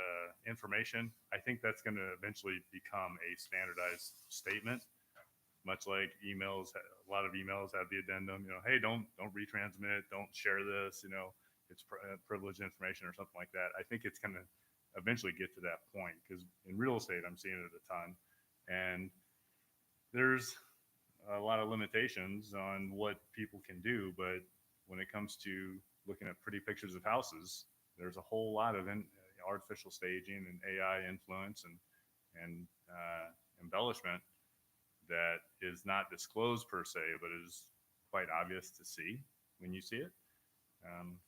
Speaker 2: information, I think that's going to eventually become a standardized statement, much like emails. A lot of emails have the addendum, hey, don't retransmit, don't share this, it's privileged information or something like that. I think it's going to eventually get to that point because in real estate, I'm seeing it a ton. And there's a lot of limitations on what people can do, but when it comes to looking at pretty pictures of houses, there's a whole lot of artificial staging and AI influence and embellishment that is not disclosed per se, but is quite obvious to see when you see it. And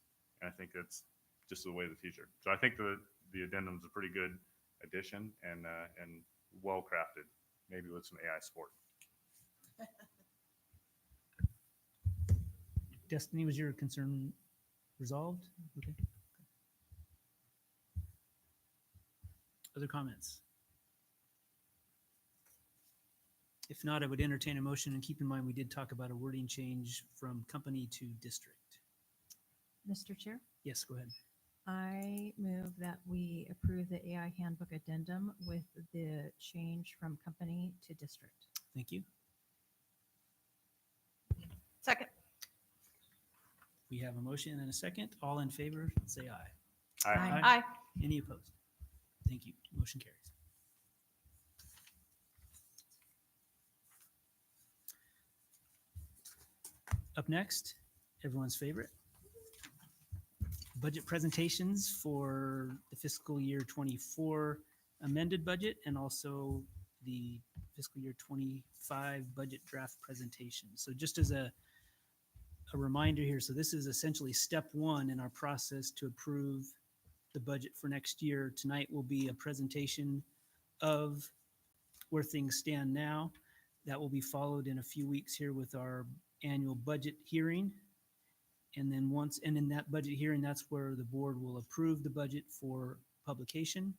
Speaker 2: I think that's just the way of the future. So I think the addendum is a pretty good addition and well crafted, maybe with some AI support.
Speaker 1: Destiny, was your concern resolved? Okay. Other comments? If not, I would entertain a motion, and keep in mind we did talk about a wording change from company to district.
Speaker 5: Mr. Chair,
Speaker 1: Yes, go ahead.
Speaker 5: I move that we approve the AI handbook addendum with the change from company to district.
Speaker 1: Thank you.
Speaker 3: Second.
Speaker 1: We have a motion and a second. All in favor, say aye.
Speaker 5: Aye.
Speaker 3: Aye.
Speaker 1: Any opposed? Thank you. Motion carries. Up next, everyone's favorite, budget presentations for the fiscal year 24 amended budget and also the fiscal year 25 budget draft presentation. So just as a reminder here, so this is essentially step one in our process to approve the budget for next year. Tonight will be a presentation of where things stand now. That will be followed in a few weeks here with our annual budget hearing. And then in that budget hearing, that's where the board will approve the budget for publication.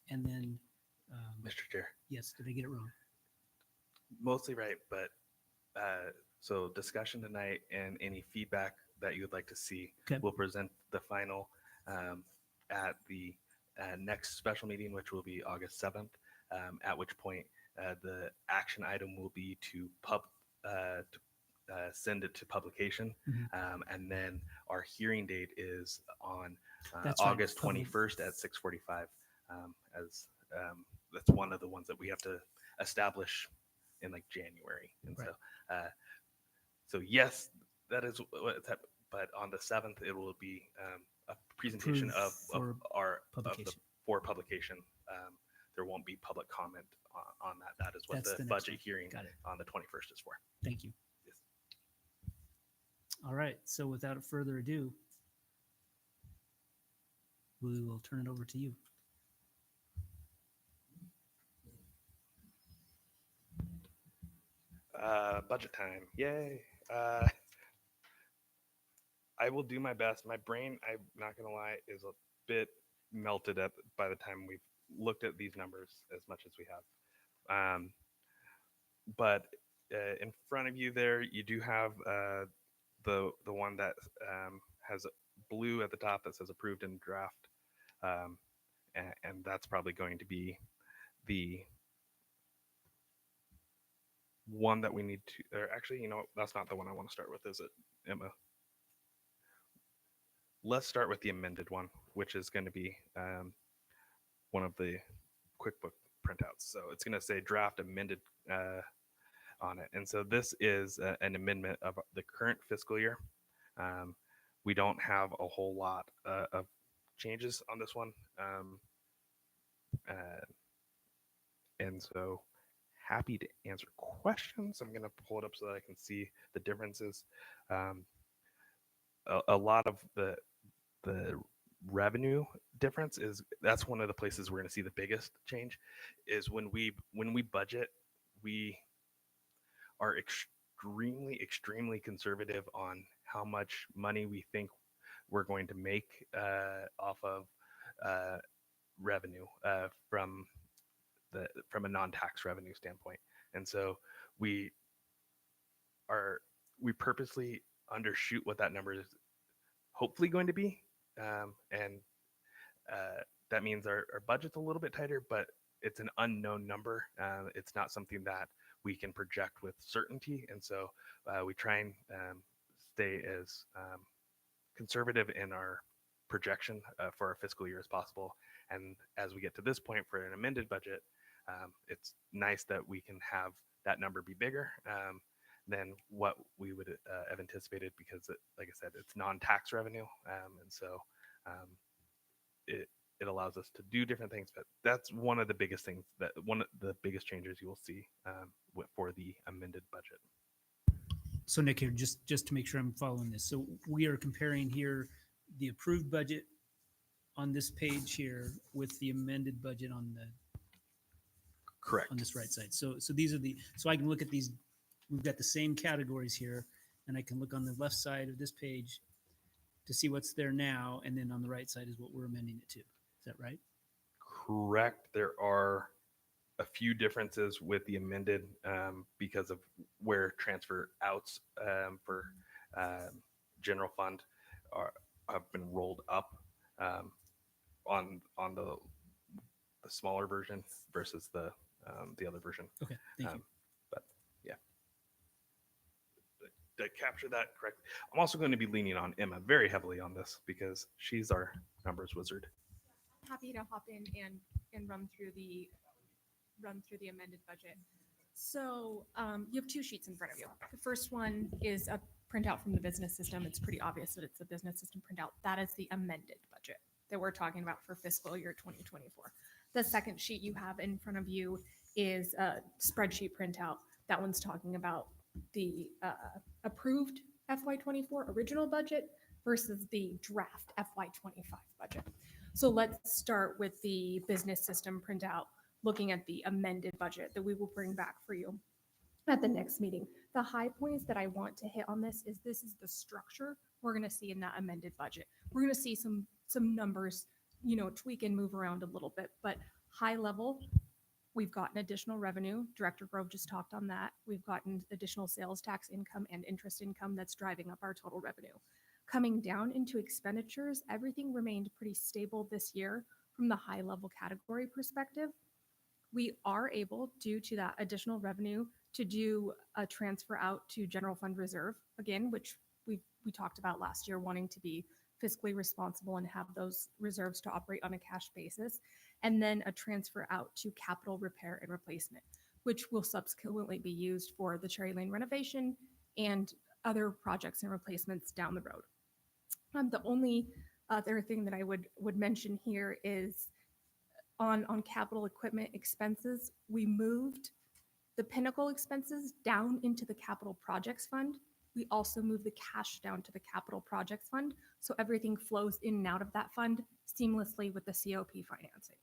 Speaker 1: And then,
Speaker 4: Mr. Chair,
Speaker 1: yes, did I get it wrong?
Speaker 4: mostly right, but so discussion tonight and any feedback that you would like to see,
Speaker 1: Okay.
Speaker 4: we'll present the final at the next special meeting, which will be August 7th, at which point the action item will be to send it to publication. And then our hearing date is on
Speaker 1: That's right,
Speaker 4: August
Speaker 1: public-
Speaker 4: 21st at 6:45. As that's one of the ones that we have to establish in like January. And
Speaker 1: Right.
Speaker 4: so yes, that is what's happening. But on the 7th, it will be a presentation
Speaker 1: Approved for
Speaker 4: of
Speaker 1: publication.
Speaker 4: for publication. There won't be public comment on that. That is what
Speaker 1: That's
Speaker 4: the
Speaker 1: the next
Speaker 4: budget
Speaker 1: one.
Speaker 4: hearing
Speaker 1: Got it.
Speaker 4: on the 21st is for.
Speaker 1: Thank you.
Speaker 4: Yes.
Speaker 1: All right, so without further ado, we will turn it over to you.
Speaker 4: Budget time. Yay. I will do my best. My brain, I'm not going to lie, is a bit melted at by the time we've looked at these numbers as much as we have. But in front of you there, you do have the one that has blue at the top that says approved in draft. And that's probably going to be the one that we need to, or actually, you know, that's not the one I want to start with, is it, Emma? Let's start with the amended one, which is going to be one of the QuickBook printouts. So it's going to say draft amended on it. And so this is an amendment of the current fiscal year. We don't have a whole lot of changes on this one. And so happy to answer questions. I'm going to pull it up so that I can see the differences. A lot of the revenue difference is, that's one of the places we're going to see the biggest change, is when we budget, we are extremely conservative on how much money we think we're going to make off of revenue from a non-tax revenue standpoint. And so we purposely undershoot what that number is hopefully going to be. And that means our budget's a little bit tighter, but it's an unknown number. It's not something that we can project with certainty. And so we try and stay as conservative in our projection for our fiscal year as possible. And as we get to this point for an amended budget, it's nice that we can have that number be bigger than what we would have anticipated, because like I said, it's non-tax revenue. And so it allows us to do different things, but that's one of the biggest things, that one of the biggest changes you will see for the amended budget.
Speaker 1: So Nick, here, just to make sure I'm following this. So we are comparing here the approved budget on this page here with the amended budget on
Speaker 4: Correct.
Speaker 1: this right side. So these are so I can look at these, we've got the same categories here, and I can look on the left side of this page to see what's there now, and then on the right side is what we're amending it to. Is that right?
Speaker 4: Correct. There are a few differences with the amended because of where transfer outs for general fund have been rolled up on the smaller version versus the other version.
Speaker 1: Okay, thank you.
Speaker 4: But yeah, to capture that correctly, I'm also going to be leaning on Emma very heavily on this because she's our numbers wizard.
Speaker 8: Happy to hop in and run through the amended budget. So you have two sheets in front of you. The first one is a printout from the business system. It's pretty obvious that it's a business system printout. That is the amended budget that we're talking about for fiscal year 2024. The second sheet you have in front of you is a spreadsheet printout. That one's talking about the approved FY24 original budget versus the draft FY25 budget. So let's start with the business system printout, looking at the amended budget that we will bring back for you at the next meeting. The high points that I want to hit on this is the structure we're going to see in that amended budget. We're going to see some numbers, tweak and move around a little bit, but high level, we've gotten additional revenue. Director Grove just talked on that. We've gotten additional sales tax income and interest income that's driving up our total revenue. Coming down into expenditures, everything remained pretty stable this year from the high level category perspective. We are able, due to that additional revenue, to do a transfer out to general fund reserve again, which we talked about last year, wanting to be fiscally responsible and have those reserves to operate on a cash basis, and then a transfer out to capital repair and replacement, which will subsequently be used for the Cherry Lane renovation and other projects and replacements down the road. The only other thing that I would mention here is on capital equipment expenses, we moved the Pinnacle expenses down into the capital projects fund. We also moved the cash down to the capital projects fund, so everything flows in and out of that fund seamlessly with the COP financing.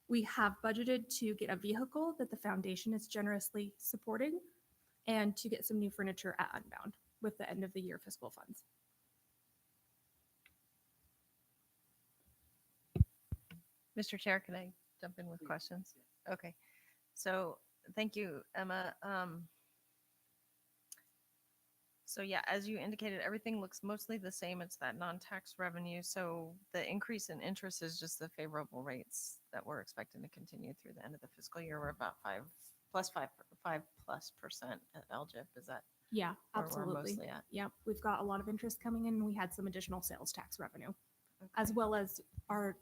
Speaker 8: We have budgeted to get a vehicle that the foundation is generously supporting and to get some new furniture at Unbound with the end of the year fiscal funds.
Speaker 3: Mr. Chair, can I jump in with questions? Okay. So thank you, Emma. So yeah, as you indicated, everything looks mostly the same. It's that non-tax revenue. So the increase in interest is just the favorable rates that we're expecting to continue through the end of the fiscal year. We're about 5% at LGIP. Is that
Speaker 8: Yeah,
Speaker 3: where we're
Speaker 8: absolutely.
Speaker 3: mostly at?
Speaker 8: Yep, we've got a lot of interest coming in. We had some additional sales tax revenue, as well as our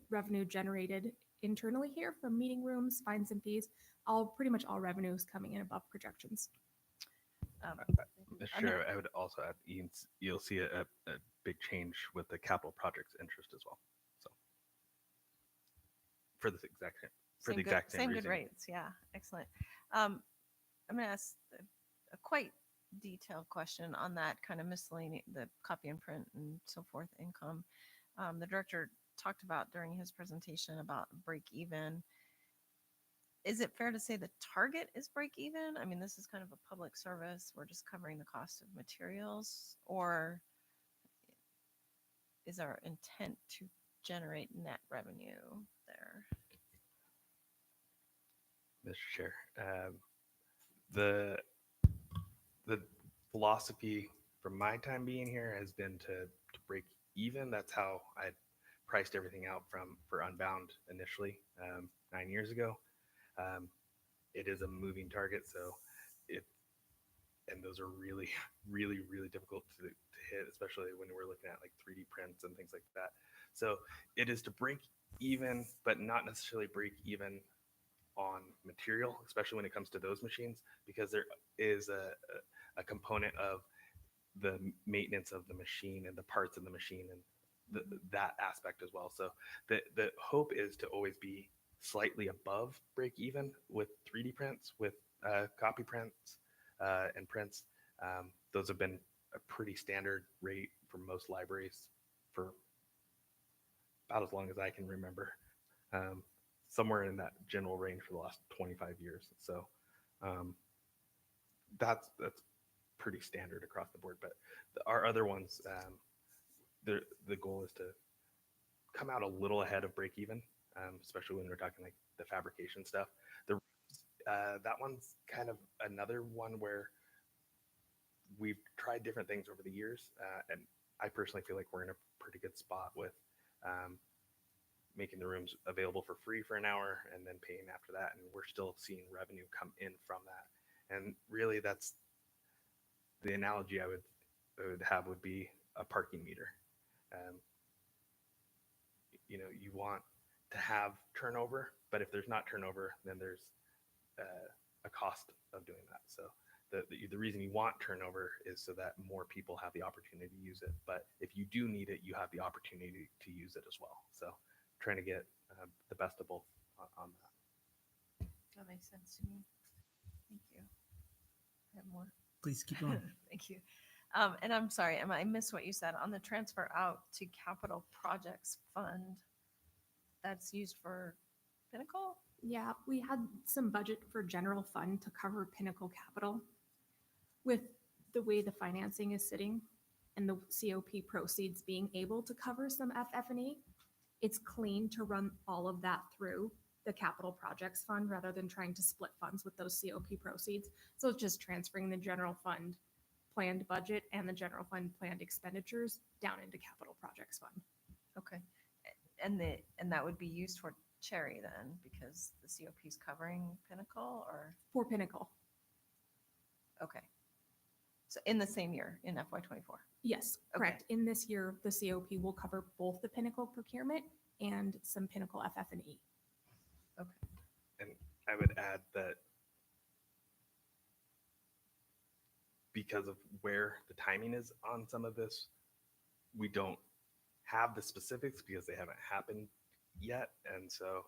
Speaker 8: revenue generated internally here from meeting rooms, fines and fees. Pretty much all revenues coming in above projections.
Speaker 4: Mr. Chair, I would also add, you'll see a big change with the capital projects interest as well. So for the exact same
Speaker 3: good
Speaker 4: reason.
Speaker 3: rates. Yeah, excellent. I'm going to ask a quite detailed question on that kind of miscellaneous, the copy and print and so forth income. The director talked about during his presentation about break even. Is it fair to say the target is break even? I mean, this is kind of a public service. We're just covering the cost of materials, or is our intent to generate net revenue there?
Speaker 4: Mr. Chair, the philosophy from my time being here has been to break even. That's how I priced everything out for Unbound initially 9 years ago. It is a moving target, and those are really, really, really difficult to hit, especially when we're looking at like 3D prints and things like that. So it is to break even, but not necessarily break even on material, especially when it comes to those machines, because there is a component of the maintenance of the machine and the parts of the machine and that aspect as well. So the hope is to always be slightly above break even with 3D prints, with copy prints and prints. Those have been a pretty standard rate for most libraries for about as long as I can remember. Somewhere in that general range for the last 25 years. So that's pretty standard across the board. But our other ones, the goal is to come out a little ahead of break even, especially when we're talking like the fabrication stuff. That one's kind of another one where we've tried different things over the years, and I personally feel like we're in a pretty good spot with making the rooms available for free for an hour and then paying after that, and we're still seeing revenue come in from that. And really, that's the analogy I would have would be a parking meter. You want to have turnover, but if there's not turnover, then there's a cost of doing that. So the reason you want turnover is so that more people have the opportunity to use it. But if you do need it, you have the opportunity to use it as well. So trying to get the best of both on that.
Speaker 3: That makes sense to me. Thank you. I have more.
Speaker 1: Please keep going.
Speaker 3: Thank you. And I'm sorry, Emma, I missed what you said on the transfer out to capital projects fund. That's used for Pinnacle?
Speaker 8: Yeah, we had some budget for general fund to cover Pinnacle Capital. With the way the financing is sitting and the COP proceeds being able to cover some FF&E, it's clean to run all of that through the capital projects fund rather than trying to split funds with those COP proceeds. So it's just transferring the general fund planned budget and the general fund planned expenditures down into capital projects fund.
Speaker 3: Okay. And that would be used for Cherry then, because the COP is covering Pinnacle, or?
Speaker 8: For Pinnacle.
Speaker 3: Okay. So in the same year, in FY '24.
Speaker 8: Yes,
Speaker 3: Okay.
Speaker 8: correct. In this year, the COP will cover both the Pinnacle procurement and some Pinnacle FF&E.
Speaker 4: And I would add that because of where the timing is on some of this, we don't have the specifics because they haven't happened yet. And so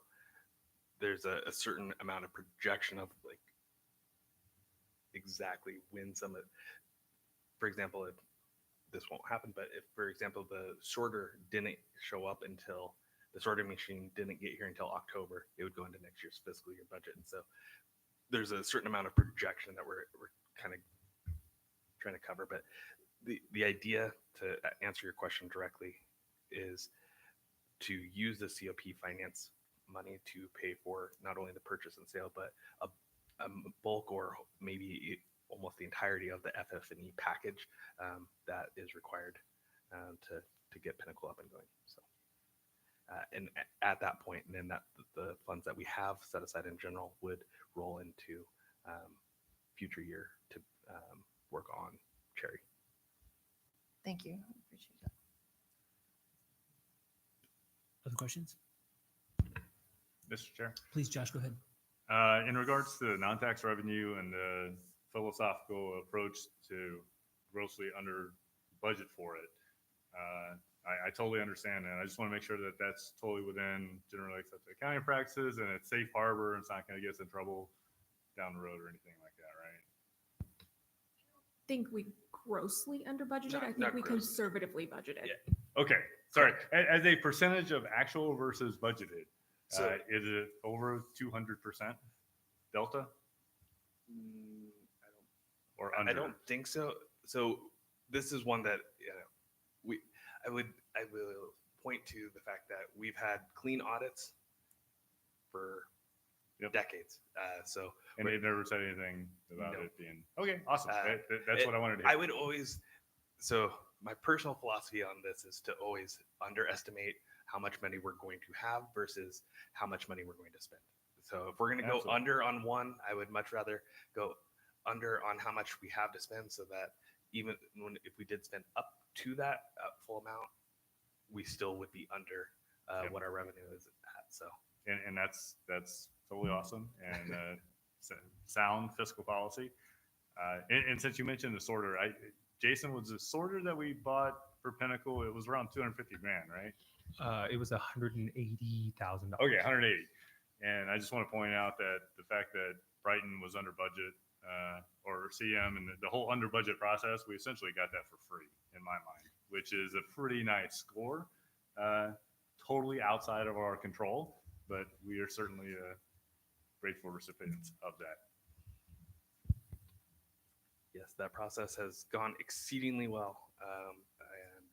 Speaker 4: there's a certain amount of projection of like exactly when some of, for example, if this won't happen, but if, for example, the sorter didn't show up until the sorting machine didn't get here until October, it would go into next year's fiscal year budget. And so there's a certain amount of projection that we're kind of trying to cover. But the idea, to answer your question directly, is to use the COP finance money to pay for not only the purchase and sale, but a bulk or maybe almost the entirety of the FF&E package that is required to get Pinnacle up and going. So, and at that point, and then that the funds that we have set aside in general would roll into future year to work on Cherry.
Speaker 3: Thank you. I appreciate that.
Speaker 1: Other questions?
Speaker 2: Mr. Chair.
Speaker 1: Please, Josh, go ahead.
Speaker 2: In regards to non-tax revenue and the philosophical approach to grossly under budget for it, I totally understand that. I just want to make sure that that's totally within generally accepted accounting practices and it's safe harbor and it's not going to get us in trouble down the road or anything like that, right?
Speaker 8: Think we grossly under budgeted. I think
Speaker 4: Not
Speaker 8: we
Speaker 4: grossly.
Speaker 8: conservatively budgeted.
Speaker 4: Yeah.
Speaker 2: Okay, sorry. As a percentage of actual versus budgeted,
Speaker 4: So-
Speaker 2: is it over 200% delta or under?
Speaker 4: I don't think so. So this is one that I will point to the fact that we've had clean audits for
Speaker 2: Yep.
Speaker 4: decades.
Speaker 2: And they've never said anything about
Speaker 4: No.
Speaker 2: it being okay. Awesome.
Speaker 4: Uh,
Speaker 2: That's what I wanted to hear.
Speaker 4: I would always, so my personal philosophy on this is to always underestimate how much money we're going to have versus how much money we're going to spend. So if we're going to go
Speaker 2: Absolutely.
Speaker 4: under on one, I would much rather go under on how much we have to spend, so that even if we did spend up to that full amount, we still would be under
Speaker 2: Yep.
Speaker 4: what our revenue is at. So
Speaker 2: And that's totally awesome and sound fiscal policy. And since you mentioned the sorter, Jason, was the sorter that we bought for Pinnacle, it was around 250 grand, right?
Speaker 6: It was $180,000.
Speaker 2: Okay, 180. And I just want to point out that the fact that Brighton was under budget, or CM, and the whole under budget process, we essentially got that for free in my mind, which is a pretty nice score. Totally outside of our control, but we are certainly grateful recipients of that.
Speaker 4: yes, that process has gone exceedingly well, and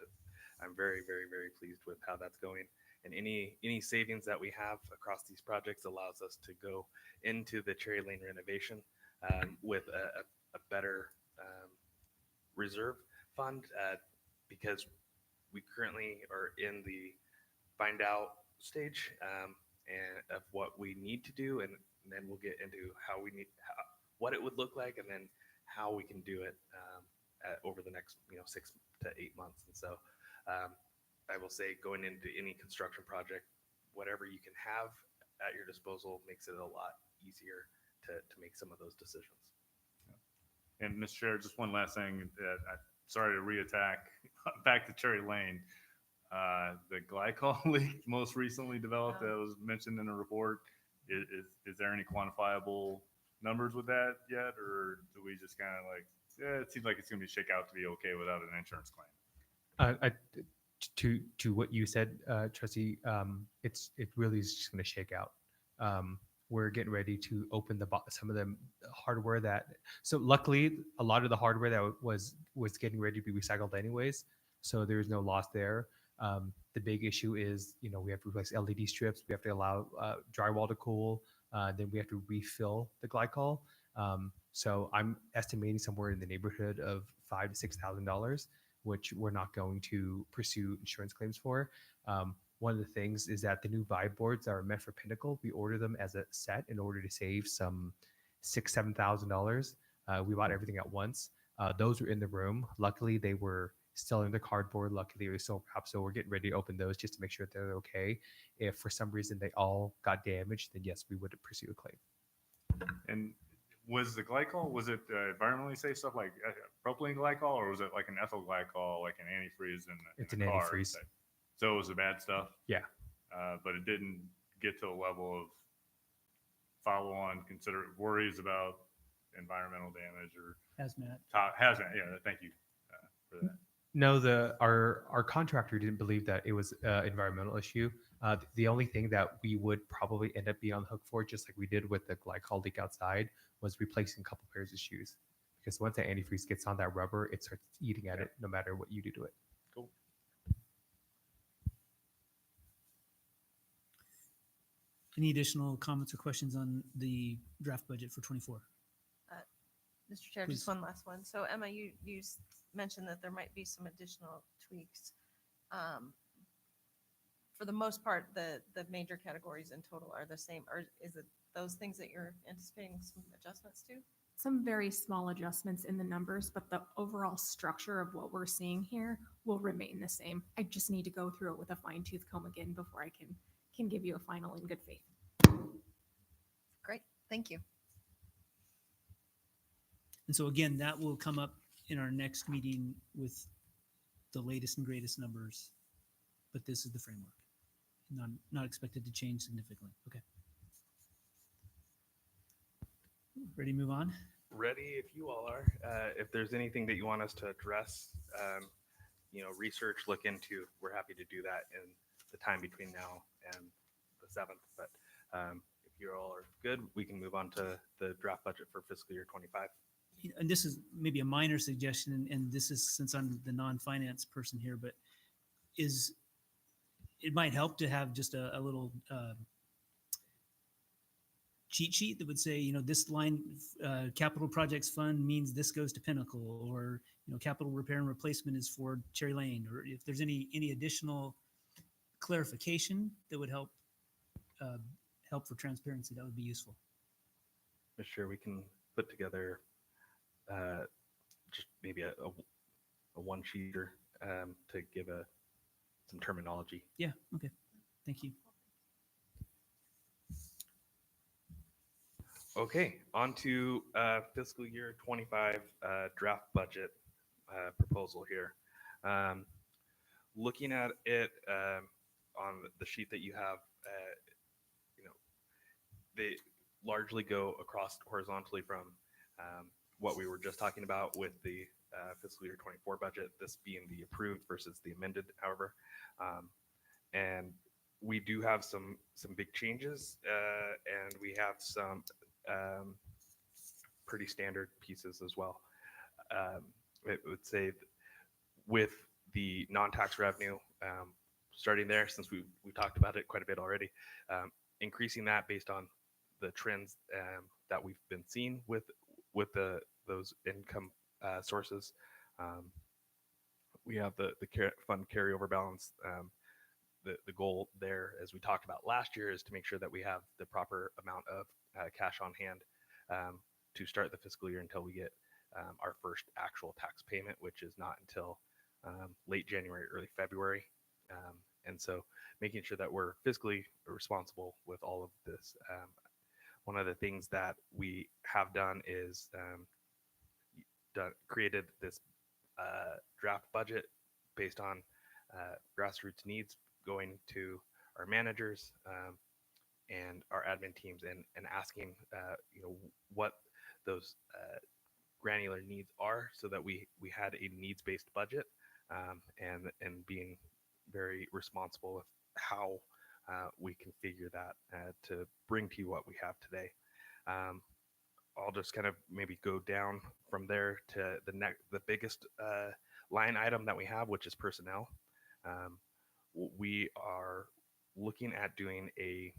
Speaker 4: I'm very, very, very pleased with how that's going. And any savings that we have across these projects allows us to go into the Cherry Lane renovation with a better reserve fund, because we currently are in the find out stage and of what we need to do, and then we'll get into what it would look like, and then how we can do it over the next 6 to 8 months. And so I will say, going into any construction project, whatever you can have at your disposal makes it a lot easier to make some of those decisions.
Speaker 2: And Mr. Chair, just one last thing that sorry to reattack back to Cherry Lane. The glycol leak most recently developed that was mentioned in the report. Is there any quantifiable numbers with that yet, or do we just kind of like, it seems like it's going to shake out to be okay without an insurance claim?
Speaker 6: To what you said, Trustee, it really is just going to shake out. We're getting ready to open some of the hardware so luckily a lot of the hardware that was getting ready to be recycled anyways, so there is no loss there. The big issue is, we have to replace LED strips, we have to allow drywall to cool, then we have to refill the glycol. So I'm estimating somewhere in the neighborhood of $5,000 to $6,000, which we're not going to pursue insurance claims for. One of the things is that the new vibe boards that are meant for Pinnacle, we order them as a set in order to save some $6,000 to $7,000. We bought everything at once. Those were in the room. Luckily, they were still in the cardboard. Luckily, they were still wrapped. So we're getting ready to open those just to make sure they're okay. If for some reason they all got damaged, then yes, we would pursue a claim.
Speaker 2: And was the glycol, was it environmentally safe stuff like propylene glycol, or was it like an ethyl glycol, like an antifreeze in
Speaker 6: It's
Speaker 2: the
Speaker 6: an
Speaker 2: car?
Speaker 6: antifreeze.
Speaker 2: So it was the bad stuff?
Speaker 6: Yeah.
Speaker 2: But it didn't get to a level of follow-on worries about environmental damage or
Speaker 1: Hazmat.
Speaker 2: hazmat. Yeah, thank you for that.
Speaker 6: No, our contractor didn't believe that it was an environmental issue. The only thing that we would probably end up being on the hook for, just like we did with the glycol leak outside, was replacing a couple pairs of shoes. Because once that antifreeze gets on that rubber, it starts eating at it no matter what you do to it.
Speaker 2: Cool.
Speaker 1: Any additional comments or questions on the draft budget for 24?
Speaker 3: Mr. Chair,
Speaker 1: Please.
Speaker 3: just one last one. So Emma, you mentioned that there might be some additional tweaks. For the most part, the major categories in total are the same, or is it those things that you're anticipating some adjustments to?
Speaker 8: Some very small adjustments in the numbers, but the overall structure of what we're seeing here will remain the same. I just need to go through it with a fine tooth comb again before I can give you a final in good faith.
Speaker 3: Great, thank you.
Speaker 1: And so again, that will come up in our next meeting with the latest and greatest numbers, but this is the framework. Not expected to change significantly. Okay. Ready to move on?
Speaker 4: Ready if you all are. If there's anything that you want us to address, research, look into, we're happy to do that in the time between now and the 7th. But if you all are good, we can move on to the draft budget for fiscal year 25.
Speaker 1: And this is maybe a minor suggestion, and this is since I'm the non-finance person here, but it might help to have just a little cheat sheet that would say, this line, capital projects fund means this goes to Pinnacle, or, capital repair and replacement is for Cherry Lane, or if there's any additional clarification that would help for transparency, that would be useful.
Speaker 4: Mr. Chair, we can put together just maybe a one-sheeter to give some terminology.
Speaker 1: Yeah, okay. Thank you.
Speaker 4: Okay, on to fiscal year 25 draft budget proposal here. Looking at it on the sheet that you have, they largely go across horizontally from what we were just talking about with the fiscal year 24 budget, this being the approved versus the amended, however. And we do have some big changes, and we have some pretty standard pieces as well. It would say with the non-tax revenue, starting there, since we talked about it quite a bit already, increasing that based on the trends that we've been seeing with those income sources. We have the fund carryover balance. The goal there, as we talked about last year, is to make sure that we have the proper amount of cash on hand to start the fiscal year until we get our first actual tax payment, which is not until late January, early February. And so making sure that we're fiscally responsible with all of this. One of the things that we have done is created this draft budget based on grassroots needs, going to our managers and our admin teams and asking what those granular needs are, so that we had a needs-based budget, and being very responsible with how we configure that to bring to you what we have today. I'll just kind of maybe go down from there to the biggest line item that we have, which is personnel. We are looking at doing a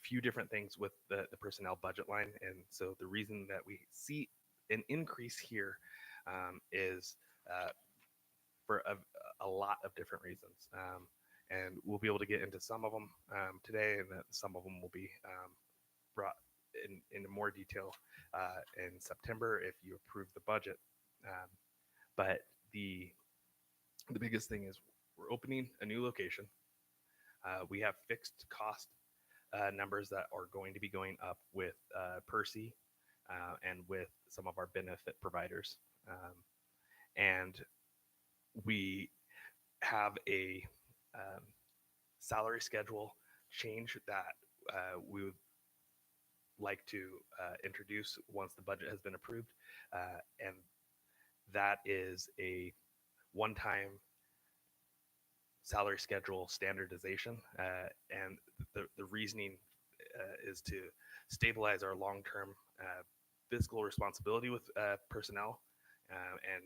Speaker 4: few different things with the personnel budget line. And so the reason that we see an increase here is for a lot of different reasons. And we'll be able to get into some of them today, and then some of them will be brought in more detail in September if you approve the budget. But the biggest thing is we're opening a new location. We have fixed cost numbers that are going to be going up with Percy and with some of our benefit providers. And we have a salary schedule change that we would like to introduce once the budget has been approved. And that is a one-time salary schedule standardization. And the reasoning is to stabilize our long-term fiscal responsibility with personnel and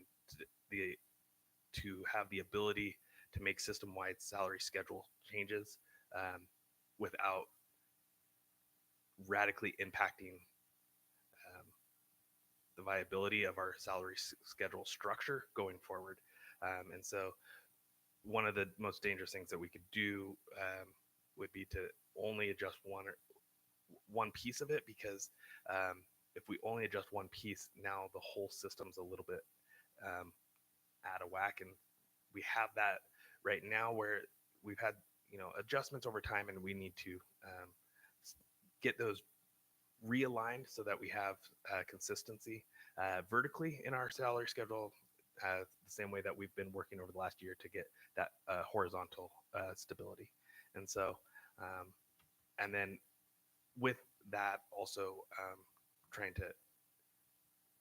Speaker 4: to have the ability to make system-wide salary schedule changes without radically impacting the viability of our salary schedule structure going forward. And so one of the most dangerous things that we could do would be to only adjust one piece of it, because if we only adjust one piece, now the whole system's a little bit out of whack. And we have that right now where we've had adjustments over time, and we need to get those realigned so that we have consistency vertically in our salary schedule, the same way that we've been working over the last year to get that horizontal stability. And so, and then with that also trying to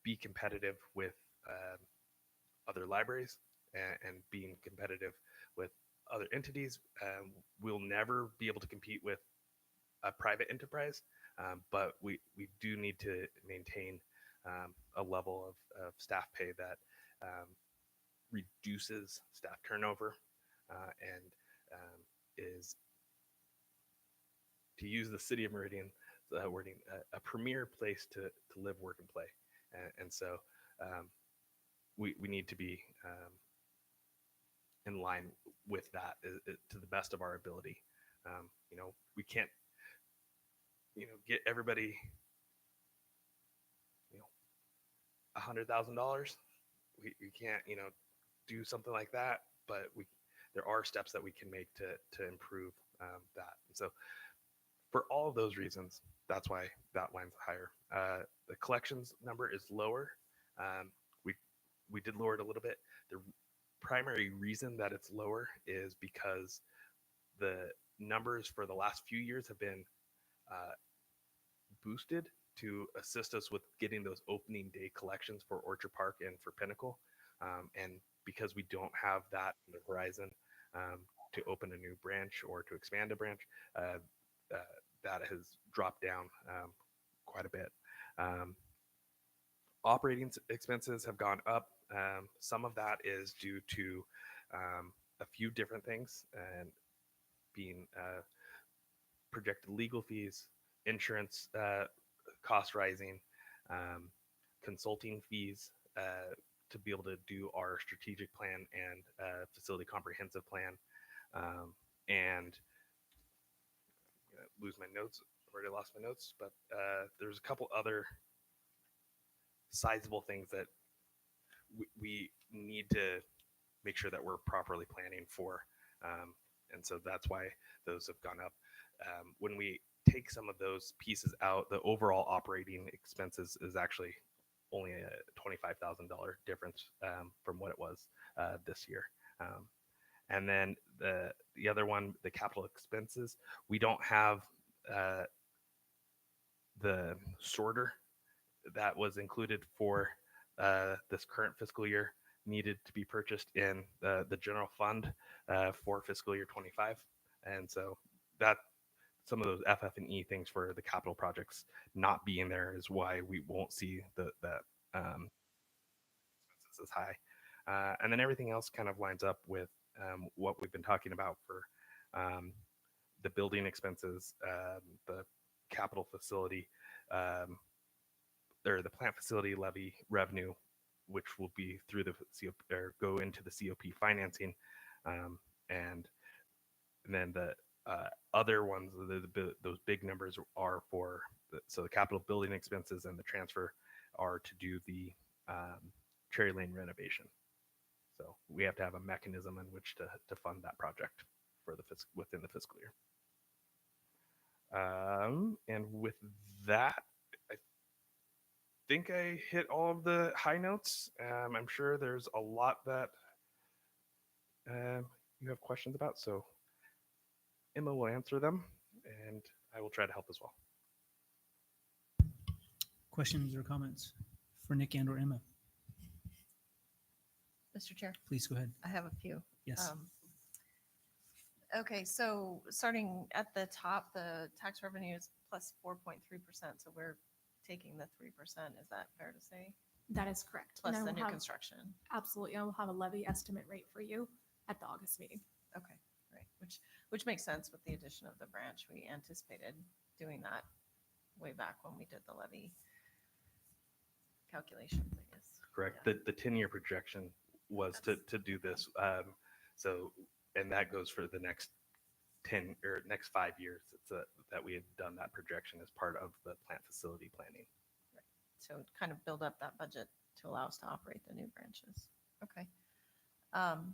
Speaker 4: be competitive with other libraries and being competitive with other entities. We'll never be able to compete with a private enterprise, but we do need to maintain a level of staff pay that reduces staff turnover and is, to use the City of Meridian wording, a premier place to live, work, and play. And so we need to be in line with that to the best of our ability. We can't get everybody $100,000. We can't do something like that, but there are steps that we can make to improve that. And so for all of those reasons, that's why that line's higher. The collections number is lower. We did lower it a little bit. The primary reason that it's lower is because the numbers for the last few years have been boosted to assist us with getting those opening day collections for Orchard Park and for Pinnacle. And because we don't have that in the horizon to open a new branch or to expand a branch, that has dropped down quite a bit. Operating expenses have gone up. Some of that is due to a few different things, and being projected legal fees, insurance cost rising, consulting fees to be able to do our strategic plan and facility comprehensive plan. And lose my notes. I've already lost my notes, but there's a couple other sizable things that we need to make sure that we're properly planning for. And so that's why those have gone up. When we take some of those pieces out, the overall operating expenses is actually only a $25,000 difference from what it was this year. And then the other one, the capital expenses, we don't have the sorter that was included for this current fiscal year needed to be purchased in the general fund for fiscal year 25. And so that some of those FF&E things for the capital projects not being there is why we won't see that expenses as high. And then everything else kind of lines up with what we've been talking about for the building expenses, the capital facility, or the plant facility levy revenue, which will be through the COP, or go into the COP financing, and then the Other ones, those big numbers are for so the capital building expenses and the transfer are to do the Cherry Lane renovation. So we have to have a mechanism in which to fund that project for the within the fiscal year. And with that, I think I hit all of the high notes. I'm sure there's a lot that you have questions about, so Emma will answer them, and I will try to help as well.
Speaker 1: Questions or comments for Nick and or Emma?
Speaker 3: Mr. Chair,
Speaker 1: Please go ahead.
Speaker 3: I have a few.
Speaker 1: Yes.
Speaker 3: Okay, so starting at the top, the tax revenue is plus 4.3%. So we're taking the 3%. Is that fair to say?
Speaker 8: That is correct.
Speaker 3: Plus
Speaker 8: And I
Speaker 3: the
Speaker 8: will
Speaker 3: new
Speaker 8: have-
Speaker 3: construction.
Speaker 8: Absolutely. I will have a levy estimate rate for you at the August meeting.
Speaker 3: Okay, right. Which makes sense with the addition of the branch. We anticipated doing that way back when we did the levy calculations, I guess.
Speaker 4: Correct.
Speaker 3: Yeah.
Speaker 4: The 10-year projection was to do this. So, and that goes for the next 10 or next 5 years. It's that we had done that projection as part of the plant facility planning.
Speaker 3: So kind of build up that budget to allow us to operate the new branches. Okay. I'm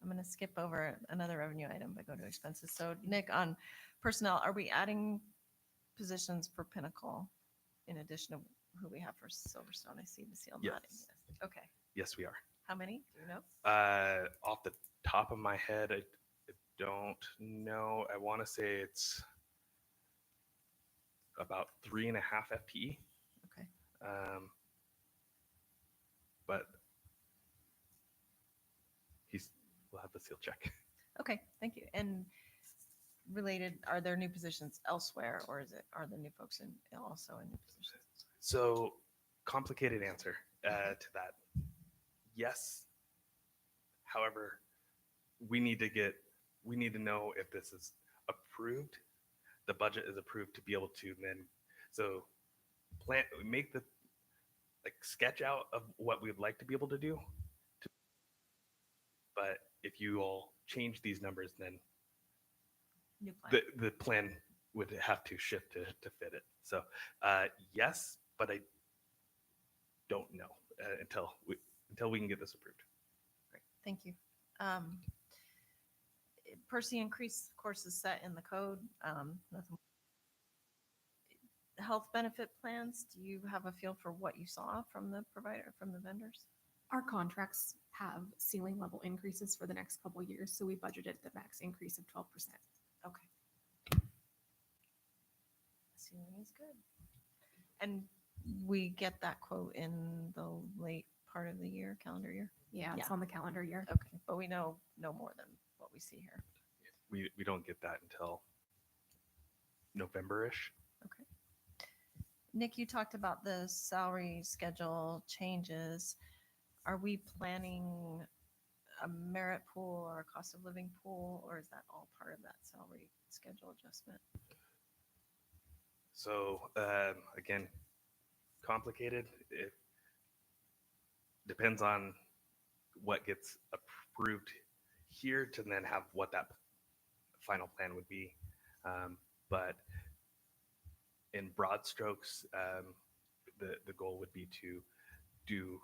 Speaker 3: going to skip over another revenue item, but go to expenses. So Nick, on personnel, are we adding positions for Pinnacle in addition to who we have for Silverstone? I see the seal
Speaker 4: Yes.
Speaker 3: nodding. Yes. Okay.
Speaker 4: Yes, we are.
Speaker 3: How many? Do you know?
Speaker 4: Off the top of my head, I don't know. I want to say it's about 3.5 FTE.
Speaker 3: Okay.
Speaker 4: But we'll have the seal check.
Speaker 3: Okay. Thank you. And related, are there new positions elsewhere, or are the new folks also in new positions?
Speaker 4: So complicated answer to that. Yes. However, we need to know if this is approved. The budget is approved to be able to then make the sketch out of what we'd like to be able to do. But if you all change these numbers, then
Speaker 3: New plan.
Speaker 4: the plan would have to shift to fit it. So yes, but I don't know until we can get this approved.
Speaker 3: Great, thank you. Percy increase, of course, is set in the code. Nothing. Health benefit plans, do you have a feel for what you saw from the provider, from the vendors?
Speaker 8: Our contracts have ceiling level increases for the next couple of years, so we budgeted the max increase of 12%.
Speaker 3: Okay. Ceiling is good. And we get that quote in the late part of the year, calendar year?
Speaker 8: Yeah, it's
Speaker 3: Yeah.
Speaker 8: on the calendar year.
Speaker 3: Okay, but we know no more than what we see here.
Speaker 4: We don't get that until November-ish.
Speaker 3: Okay. Nick, you talked about the salary schedule changes. Are we planning a merit pool or a cost of living pool, or is that all part of that salary schedule adjustment?
Speaker 4: So again, complicated. It depends on what gets approved here to then have what that final plan would be. But in broad strokes, the goal would be to do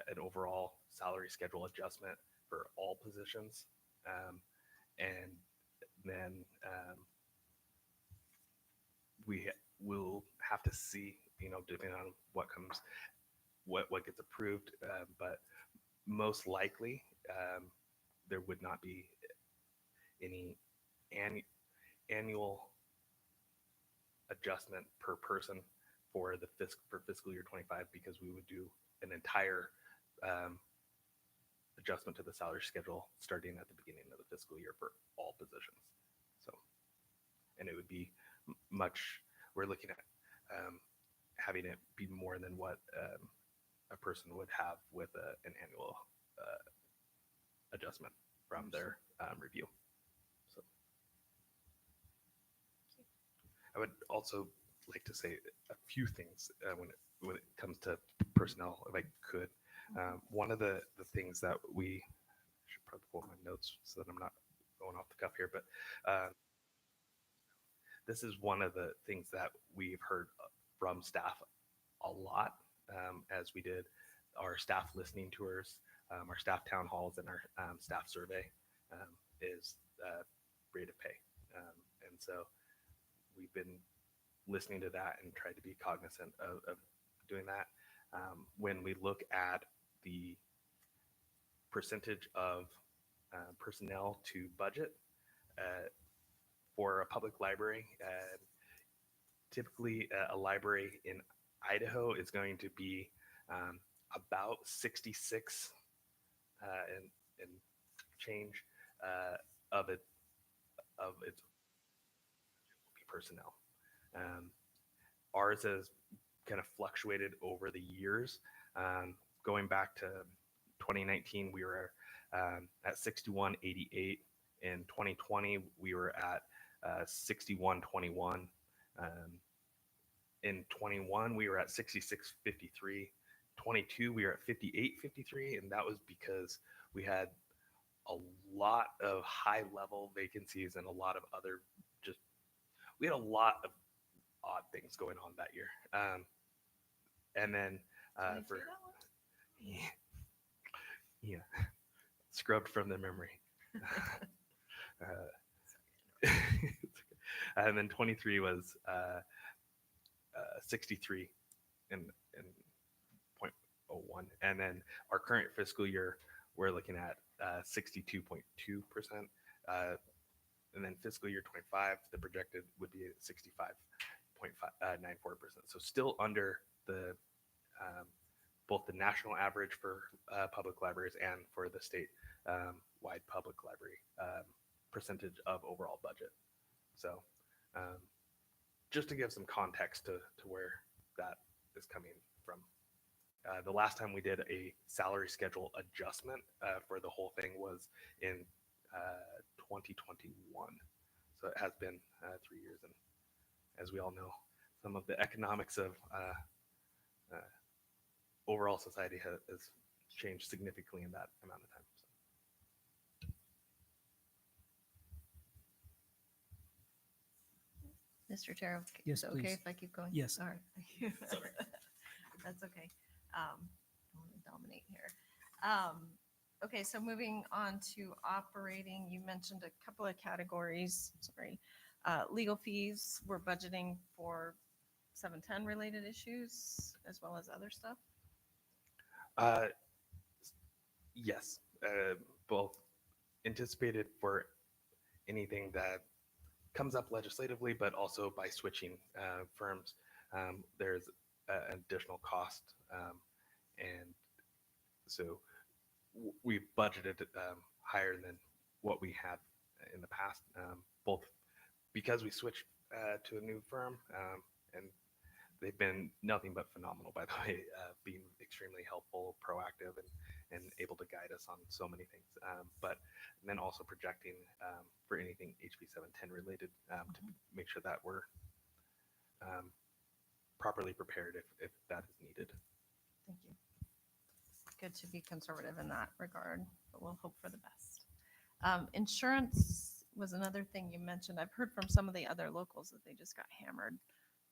Speaker 4: an overall salary schedule adjustment for all positions. And then we will have to see, depending on what comes, what gets approved. But most likely, there would not be any annual adjustment per person for fiscal year 25, because we would do an entire adjustment to the salary schedule starting at the beginning of the fiscal year for all positions. So, and it would be we're looking at having it be more than what a person would have with an annual adjustment from their review. So I would also like to say a few things when it comes to personnel, if I could. One of the things that we should probably pull up my notes so that I'm not going off the cuff here, but this is one of the things that we've heard from staff a lot as we did our staff listening tours, our staff town halls, and our staff survey is rate of pay. And so we've been listening to that and tried to be cognizant of doing that. When we look at the percentage of personnel to budget for a public library, typically a library in Idaho is going to be about 66 and change of its personnel. Ours has kind of fluctuated over the years. Going back to 2019, we were at 6188. In 2020, we were at 6121. In 21, we were at 6653. 22, we were at 5853, and that was because we had a lot of high level vacancies and a lot of other we had a lot of odd things going on that year. And then for yeah, scrubbed from the memory. And then 23 was 63 in 0.01, and then our current fiscal year we're looking at 62.2%. And then fiscal year 25, the projected would be at 65.94%. So still under the both the national average for public libraries and for the state wide public library percentage of overall budget. So just to give some context to where that is coming from. The last time we did a salary schedule adjustment for the whole thing was in 2021. So it has been 3 years. And as we all know, some of the economics of overall society has changed significantly in that amount of time.
Speaker 3: Mr. Chair,
Speaker 1: Yes,
Speaker 3: is it okay
Speaker 1: please.
Speaker 3: if I keep going?
Speaker 1: Yes.
Speaker 3: All right. Thank you. That's okay. I want to dominate here. Okay, so moving on to operating, you mentioned a couple of categories. Sorry. Legal fees, we're budgeting for 710 related issues as well as other stuff.
Speaker 4: Yes, both anticipated for anything that comes up legislatively, but also by switching firms, there's an additional cost. And so we've budgeted higher than what we had in the past, both because we switched to a new firm, and they've been nothing but phenomenal, by the way, being extremely helpful, proactive, and able to guide us on so many things. But then also projecting for anything HB 710 related to make sure that we're properly prepared if that is needed.
Speaker 3: Thank you. Good to be conservative in that regard, but we'll hope for the best. Insurance was another thing you mentioned. I've heard from some of the other locals that they just got hammered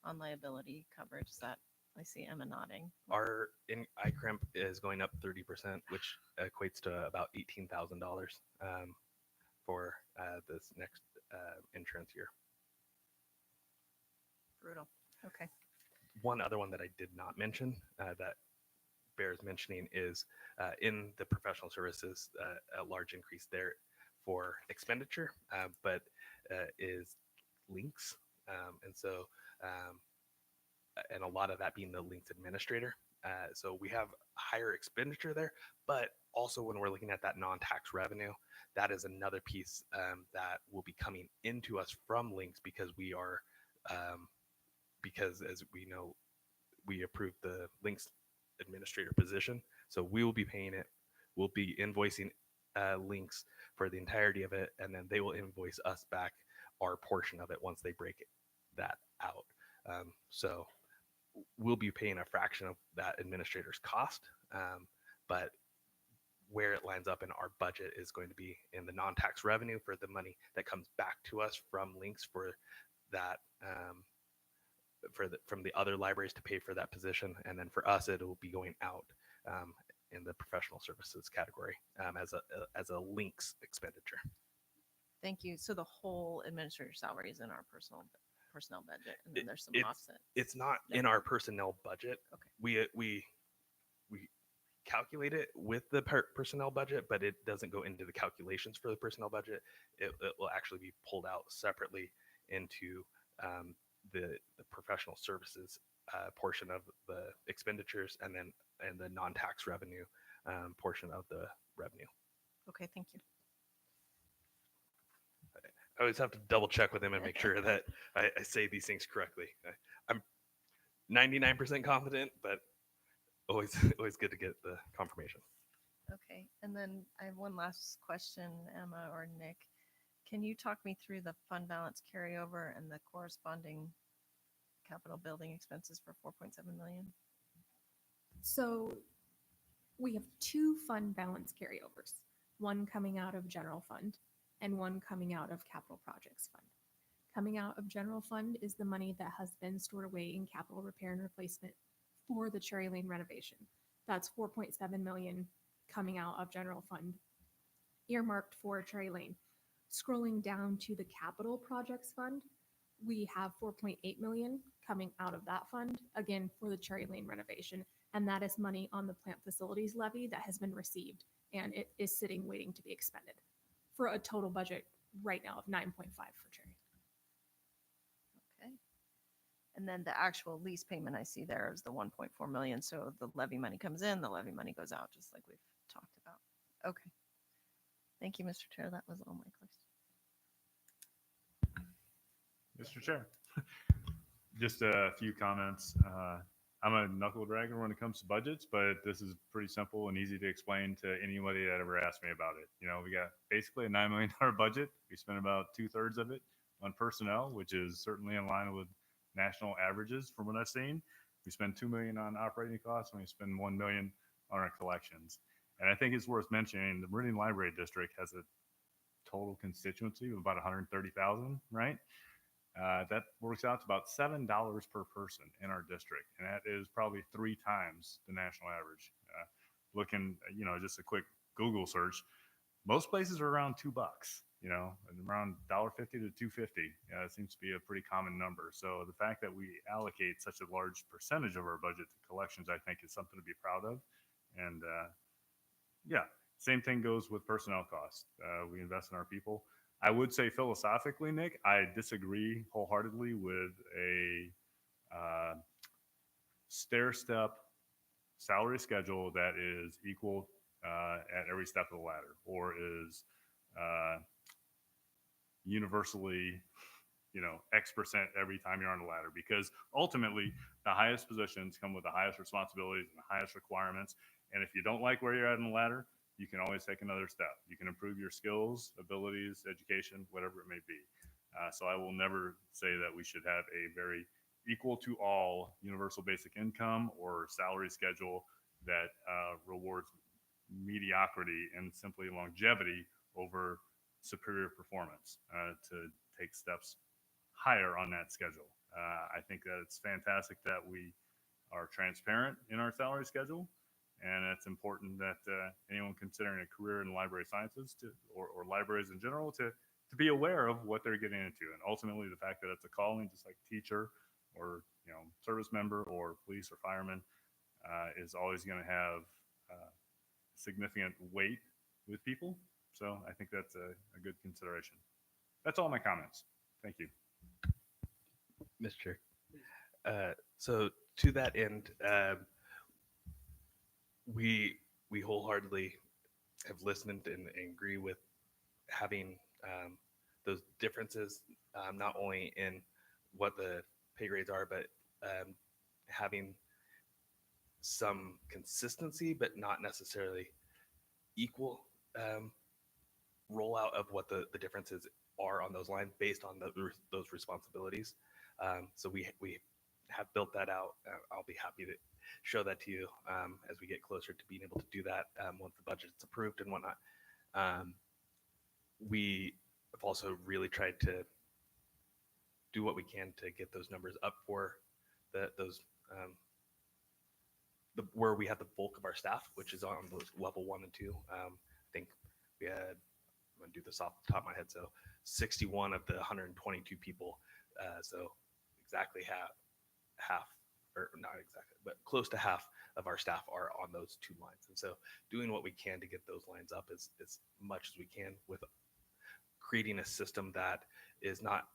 Speaker 3: on liability coverage. That I see Emma nodding.
Speaker 4: Our ICRIMP is going up 30%, which equates to about $18,000 for this next insurance year.
Speaker 3: Brutal. Okay.
Speaker 4: One other one that I did not mention that bears mentioning is in the professional services, a large increase there for expenditure, but is links. And so, and a lot of that being the links administrator. So we have higher expenditure there, but also when we're looking at that non-tax revenue, that is another piece that will be coming into us from links because we are, because as we know, we approved the links administrator position. So we will be paying it. We'll be invoicing links for the entirety of it, and then they will invoice us back our portion of it once they break that out. So we'll be paying a fraction of that administrator's cost, but where it lines up in our budget is going to be in the non-tax revenue for the money that comes back to us from links for that from the other libraries to pay for that position, and then for us it will be going out in the professional services category as a links expenditure.
Speaker 3: Thank you. So the whole administrator salary is in our personnel budget, and then there's some
Speaker 4: It's-
Speaker 3: offset.
Speaker 4: It's not
Speaker 3: No.
Speaker 4: in our personnel budget.
Speaker 3: Okay.
Speaker 4: We calculate it with the personnel budget, but it doesn't go into the calculations for the personnel budget. It will actually be pulled out separately into the professional services portion of the expenditures, and the non-tax revenue portion of the revenue.
Speaker 3: Okay, thank you.
Speaker 4: I always have to double check with him and make sure that I say these things correctly. I'm 99% confident, but always good to get the confirmation.
Speaker 3: Okay, and then I have one last question, Emma or Nick. Can you talk me through the fund balance carryover and the corresponding capital building expenses for 4.7 million?
Speaker 8: So we have two fund balance carryovers, one coming out of general fund and one coming out of capital projects fund. Coming out of general fund is the money that has been stored away in capital repair and replacement for the Cherry Lane renovation. That's 4.7 million coming out of general fund, earmarked for Cherry Lane. Scrolling down to the capital projects fund, we have 4.8 million coming out of that fund, again, for the Cherry Lane renovation. And that is money on the plant facilities levy that has been received, and it is sitting waiting to be expended, for a total budget right now of 9.5 for Cherry.
Speaker 3: Okay. And then the actual lease payment I see there is the 1.4 million. So the levy money comes in, the levy money goes out, just like we've talked about. Okay. Thank you, Mr. Chair. That was all my questions.
Speaker 2: Mr. Chair, just a few comments. I'm a knuckle dragger when it comes to budgets, but this is pretty simple and easy to explain to anybody that ever asked me about it. You know, we got basically a $9 million budget. We spent about 2/3 of it on personnel, which is certainly in line with national averages from what I've seen. We spend $2 million on operating costs, and we spend $1 million on our collections. And I think it's worth mentioning the Meridian Library District has a total constituency of about 130,000, right? That works out to about $7 per person in our district, and that is probably 3 times the national average. Looking, just a quick Google search, most places are around $2, and around $1.50 to $2.50. It seems to be a pretty common number. So the fact that we allocate such a large percentage of our budget to collections, I think, is something to be proud of. And same thing goes with personnel costs. We invest in our people. I would say philosophically, Nick, I disagree wholeheartedly with a stair-step salary schedule that is equal at every step of the ladder, or is universally, X% every time you're on the ladder. Because ultimately, the highest positions come with the highest responsibilities and the highest requirements. And if you don't like where you're at in the ladder, you can always take another step. You can improve your skills, abilities, education, whatever it may be. So I will never say that we should have a very equal to all universal basic income or salary schedule that rewards mediocrity and simply longevity over superior performance to take steps higher on that schedule. I think that it's fantastic that we are transparent in our salary schedule. And it's important that anyone considering a career in library sciences or libraries in general to be aware of what they're getting into. And ultimately, the fact that it's a calling, just like teacher or service member or police or fireman, is always going to have significant weight with people. So I think that's a good consideration. That's all my comments. Thank you.
Speaker 4: Mr. Chair. So to that end, we wholeheartedly have listened and agree with having those differences, not only in what the pay grades are, but having some consistency, but not necessarily equal rollout of what the differences are on those lines based on those responsibilities. So we have built that out. I'll be happy to show that to you as we get closer to being able to do that once the budget's approved and whatnot. We have also really tried to do what we can to get those numbers up for those where we have the bulk of our staff, which is on those level 1 and 2. I think we had, I'm gonna do this off the top of my head, so 61 of the 122 people, so exactly half, or not exactly, but close to half of our staff are on those 2 lines. And so doing what we can to get those lines up as much as we can, with creating a system that is not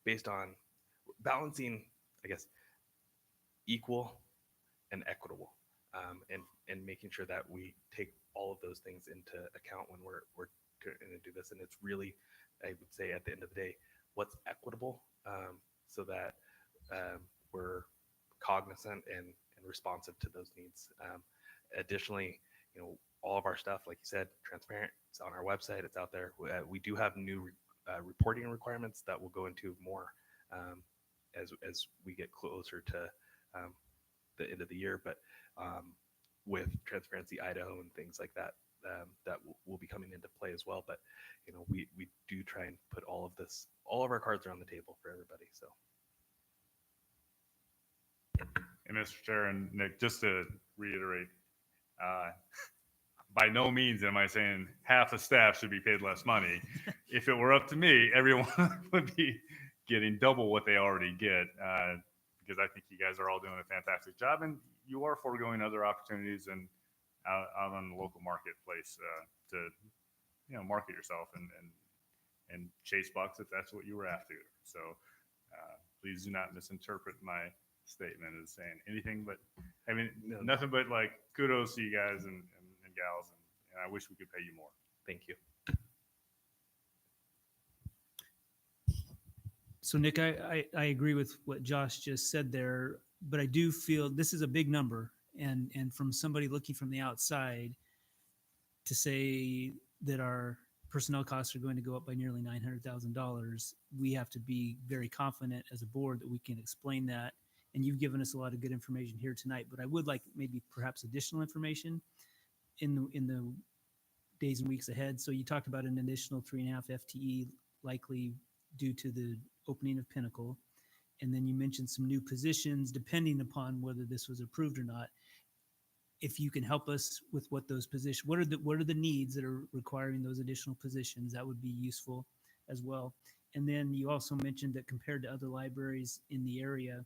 Speaker 4: based on balancing, I guess, equal and equitable, and making sure that we take all of those things into account when we're going to do this. And it's really, I would say, at the end of the day, what's equitable, so that we're cognizant and responsive to those needs. Additionally, all of our stuff, like you said, transparent. It's on our website. It's out there. We do have new reporting requirements that we'll go into more as we get closer to the end of the year. But with Transparency Idaho and things like that, that will be coming into play as well. But we do try and put all of our cards are on the table for everybody. So.
Speaker 2: And Mr. Chair and Nick, just to reiterate, by no means am I saying half the staff should be paid less money. If it were up to me, everyone would be getting double what they already get, because I think you guys are all doing a fantastic job, and you are foregoing other opportunities and out on the local marketplace to market yourself and chase bucks if that's what you were after. So please do not misinterpret my statement as saying anything but, I mean, nothing but like kudos to you guys and gals, and I wish we could pay you more.
Speaker 4: Thank you.
Speaker 1: So Nick, I agree with what Josh just said there, but I do feel this is a big number, and from somebody looking from the outside to say that our personnel costs are going to go up by nearly $900,000, we have to be very confident as a board that we can explain that. And you've given us a lot of good information here tonight, but I would like maybe perhaps additional information in the days and weeks ahead. So you talked about an additional 3.5 FTE likely due to the opening of Pinnacle. And then you mentioned some new positions depending upon whether this was approved or not. If you can help us with what those positions, what are the needs that are requiring those additional positions, that would be useful as well. And then you also mentioned that compared to other libraries in the area,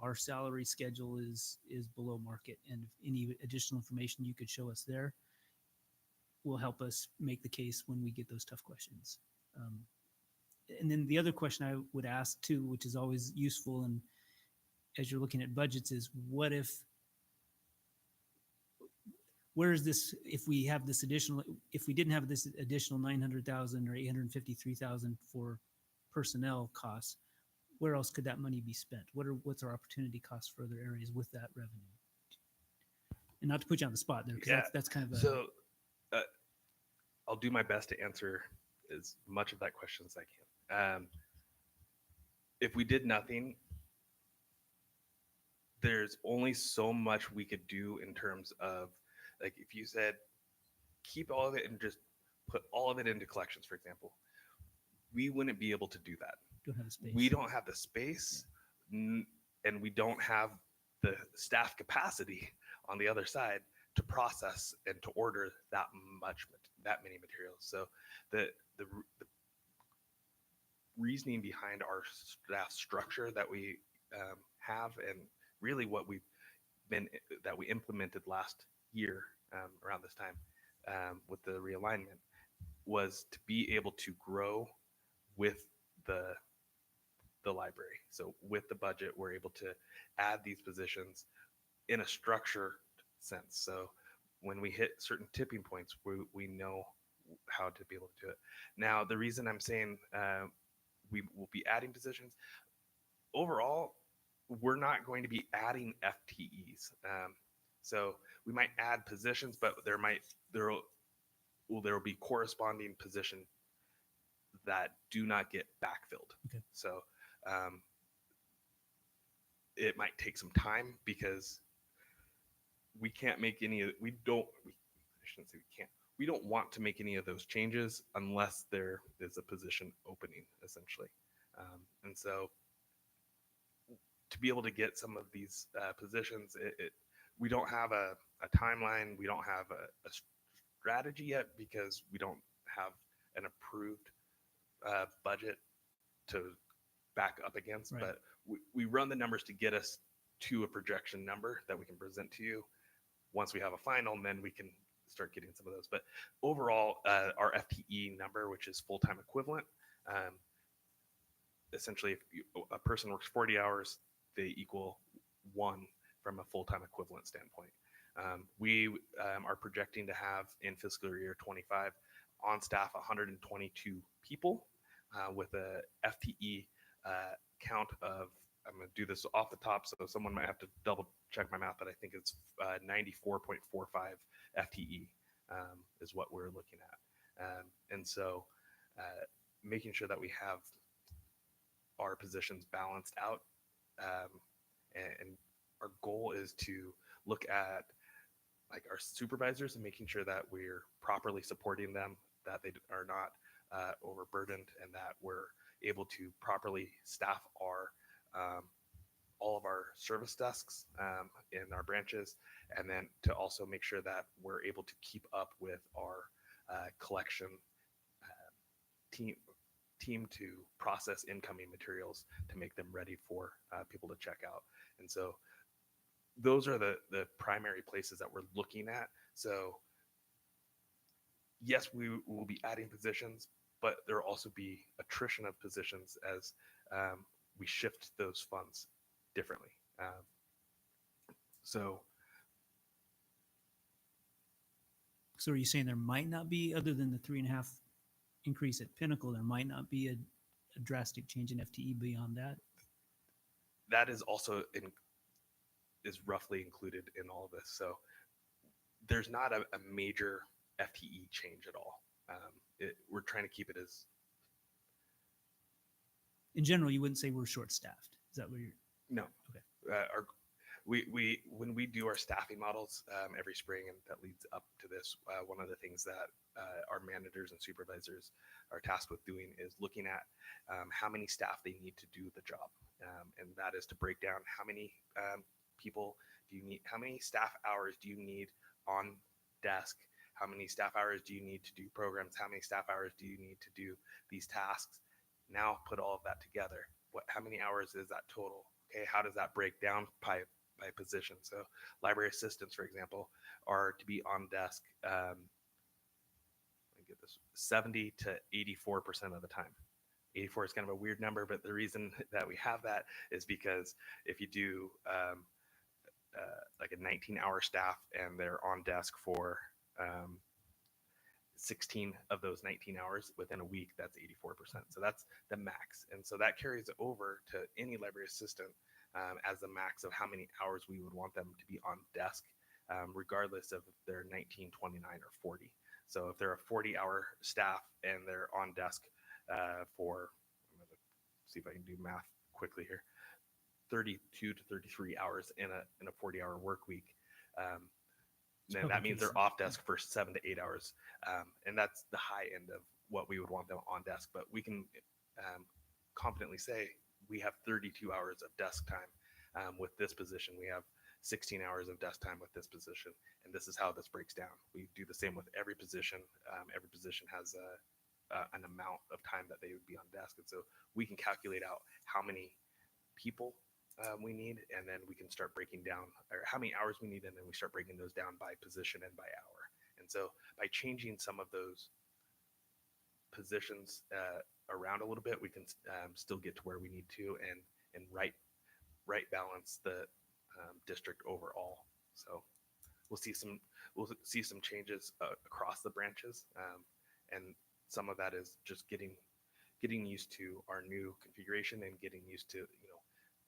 Speaker 1: our salary schedule is below market, and any additional information you could show us there will help us make the case when we get those tough questions. And then the other question I would ask too, which is always useful, and as you're looking at budgets, is where is this, if we didn't have this additional 900,000 or 853,000 for personnel costs, where else could that money be spent? What's our opportunity cost for other areas with that revenue? And not to put you on the spot there, because that's kind of a...
Speaker 4: So I'll do my best to answer as much of that question as I can. If we did nothing, there's only so much we could do in terms of, like, if you said keep all of it and just put all of it into collections, for example, we wouldn't be able to do that.
Speaker 1: Don't have the space.
Speaker 4: We don't have the space, and we don't have the staff capacity on the other side to process and to order that many materials. So the reasoning behind our staff structure that we have, and really what we implemented last year around this time with the realignment, was to be able to grow with the library. So with the budget, we're able to add these positions in a structured sense. So when we hit certain tipping points, we know how to be able to do it. Now, the reason I'm saying we will be adding positions, overall, we're not going to be adding FTEs. So we might add positions, but there will be corresponding positions that do not get backfilled.
Speaker 1: Okay.
Speaker 4: So it might take some time because we can't make any of, I shouldn't say we can't, we don't want to make any of those changes unless there is a position opening, essentially. And so to be able to get some of these positions, we don't have a timeline, we don't have a strategy yet because we don't have an approved budget to back up against,
Speaker 1: Right.
Speaker 4: but we run the numbers to get us to a projection number that we can present to you. Once we have a final, then we can start getting some of those. But overall, our FTE number, which is full-time equivalent, essentially, if a person works 40 hours, they equal 1 from a full-time equivalent standpoint. We are projecting to have in fiscal year 25 on staff 122 people with a FTE count of, I'm going to do this off the top, so someone might have to double check my math, but I think it's 94.45 FTE is what we're looking at. And so making sure that we have our positions balanced out. And our goal is to look at like our supervisors and making sure that we're properly supporting them, that they are not overburdened, and that we're able to properly staff our all of our service desks in our branches, and then to also make sure that we're able to keep up with our collection team to process incoming materials to make them ready for people to check out. And so those are the primary places that we're looking at. So yes, we will be adding positions, but there will also be attrition of positions as we shift those funds differently. So
Speaker 1: are you saying there might not be, other than the 3.5 increase at Pinnacle, there might not be a drastic change in FTE beyond that?
Speaker 4: that is also is roughly included in all of this. So there's not a major FTE change at all. We're trying to keep it as,
Speaker 1: In general, you wouldn't say we're short-staffed. Is that what you're?
Speaker 4: no.
Speaker 1: Okay.
Speaker 4: When we do our staffing models every spring, and that leads up to this, one of the things that our managers and supervisors are tasked with doing is looking at how many staff they need to do the job. And that is to break down how many people do you need, how many staff hours do you need on desk, how many staff hours do you need to do programs, how many staff hours do you need to do these tasks. Now put all of that together. How many hours is that total? Okay, how does that break down by position? So library assistants, for example, are to be on desk, let me get this, 70 to 84% of the time. 84 is kind of a weird number, but the reason that we have that is because if you do like a 19-hour staff and they're on desk for 16 of those 19 hours within a week, that's 84%. So that's the max. And so that carries over to any library assistant as the max of how many hours we would want them to be on desk, regardless of if they're 19, 29, or 40. So if they're a 40-hour staff and they're on desk for, I'm going to see if I can do math quickly here, 32 to 33 hours in a 40-hour work week, then that means they're off desk for 7 to 8 hours. And that's the high end of what we would want them on desk. But we can confidently say we have 32 hours of desk time with this position. We have 16 hours of desk time with this position. And this is how this breaks down. We do the same with every position. Every position has an amount of time that they would be on desk. And so we can calculate out how many people we need, and then we can start breaking down, or how many hours we need, and then we start breaking those down by position and by hour. And so by changing some of those positions around a little bit, we can still get to where we need to and right balance the district overall. So we'll see some changes across the branches, and some of that is just getting used to our new configuration and getting used to,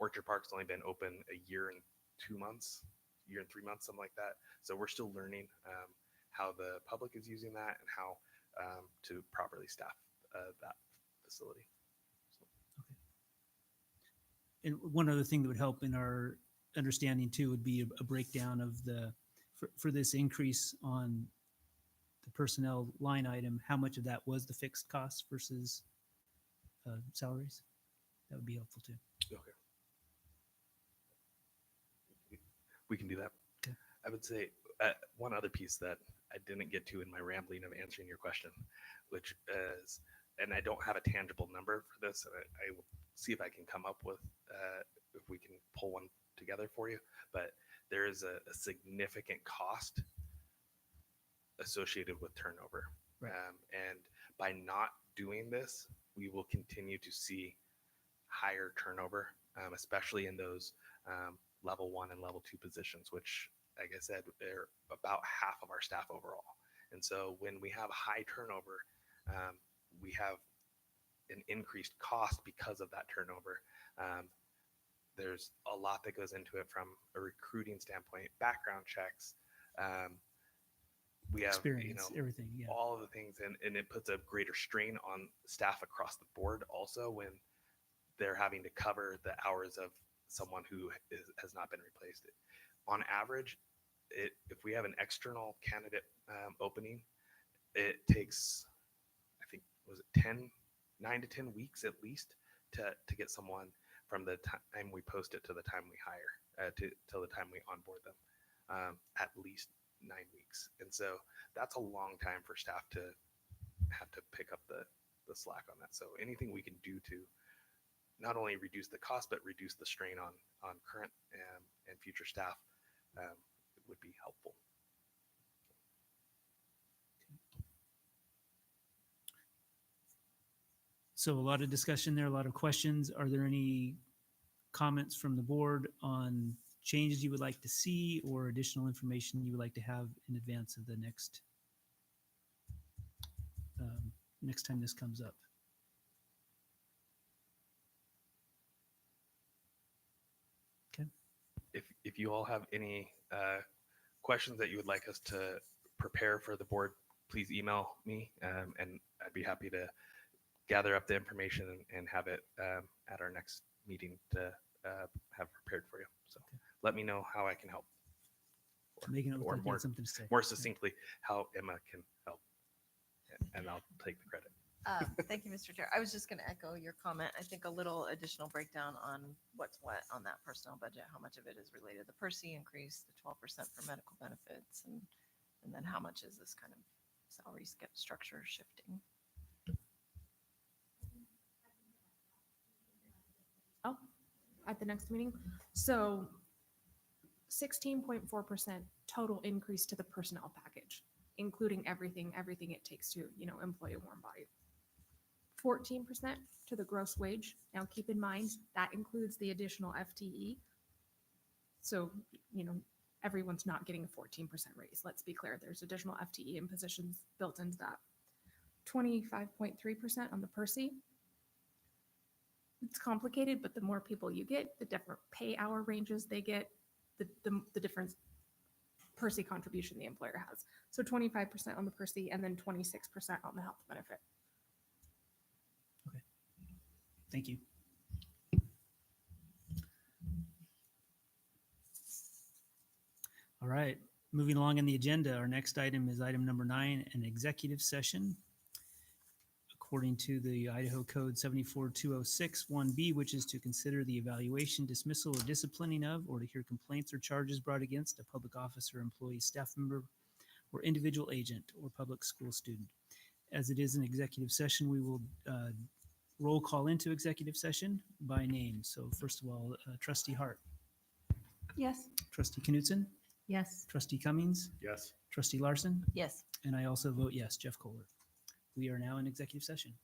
Speaker 4: Orchard Park's only been open a year and 2 months, year and 3 months, something like that. So we're still learning how the public is using that and how to properly staff that facility.
Speaker 1: And one other thing that would help in our understanding too would be a breakdown of for this increase on the personnel line item, how much of that was the fixed costs versus salaries? That would be helpful too.
Speaker 4: Okay. We can do that.
Speaker 1: Okay.
Speaker 4: I would say one other piece that I didn't get to in my rambling of answering your question, which is, and I don't have a tangible number for this, and I will see if I can come up with, if we can pull one together for you, but there is a significant cost associated with turnover.
Speaker 1: Right.
Speaker 4: And by not doing this, we will continue to see higher turnover, especially in those level 1 and level 2 positions, which, like I said, they're about half of our staff overall. And so when we have high turnover, we have an increased cost because of that turnover. There's a lot that goes into it from a recruiting standpoint, background checks. We have,
Speaker 1: Experience, everything. Yeah.
Speaker 4: all of the things, and it puts a greater strain on staff across the board also when they're having to cover the hours of someone who has not been replaced. On average, if we have an external candidate opening, it takes, I think, was it 9 to 10 weeks at least to get someone from the time we post it to the time we hire, till the time we onboard them, at least 9 weeks. And so that's a long time for staff to have to pick up the slack on that. So anything we can do to not only reduce the cost, but reduce the strain on current and future staff would be helpful.
Speaker 1: So a lot of discussion there, a lot of questions. Are there any comments from the board on changes you would like to see or additional information you would like to have in advance of the next time this comes up? Okay.
Speaker 4: If you all have any questions that you would like us to prepare for the board, please email me, and I'd be happy to gather up the information and have it at our next meeting to have prepared for you. So let me know how I can help.
Speaker 1: Making it look
Speaker 4: or
Speaker 1: like you had something to say.
Speaker 4: more succinctly, how Emma can help, and I'll take the credit.
Speaker 3: Thank you, Mr. Chair. I was just going to echo your comment. I think a little additional breakdown on what's what on that personnel budget, how much of it is related to the Percy increase, the 12% for medical benefits, and then how much is this kind of salary structure shifting?
Speaker 8: Oh, at the next meeting. So 16.4% total increase to the personnel package, including everything it takes to, employ a warm body. 14% to the gross wage. Now keep in mind that includes the additional FTE. So, everyone's not getting a 14% raise. Let's be clear. There's additional FTE and positions built into that. 25.3% on the Percy. It's complicated, but the more people you get, the different pay hour ranges they get, the different Percy contribution the employer has. So 25% on the Percy and then 26% on the health benefit.
Speaker 1: Thank you. All right, moving along in the agenda, our next item is item number 9, an executive session. According to the Idaho Code 74206(1)B, which is to consider the evaluation, dismissal, or disciplining of, or to hear complaints or charges brought against a public officer, employee, staff member, or individual agent or public school student. As it is an executive session, we will roll call into executive session by name. So first of all, Trustee Hart,
Speaker 7: Yes.
Speaker 1: Trustee Knutson,
Speaker 5: Yes.
Speaker 1: Trustee Cummings,
Speaker 2: Yes.
Speaker 1: Trustee Larson,
Speaker 3: Yes.
Speaker 1: and I also vote yes, Jeff Kohler. We are now in executive session.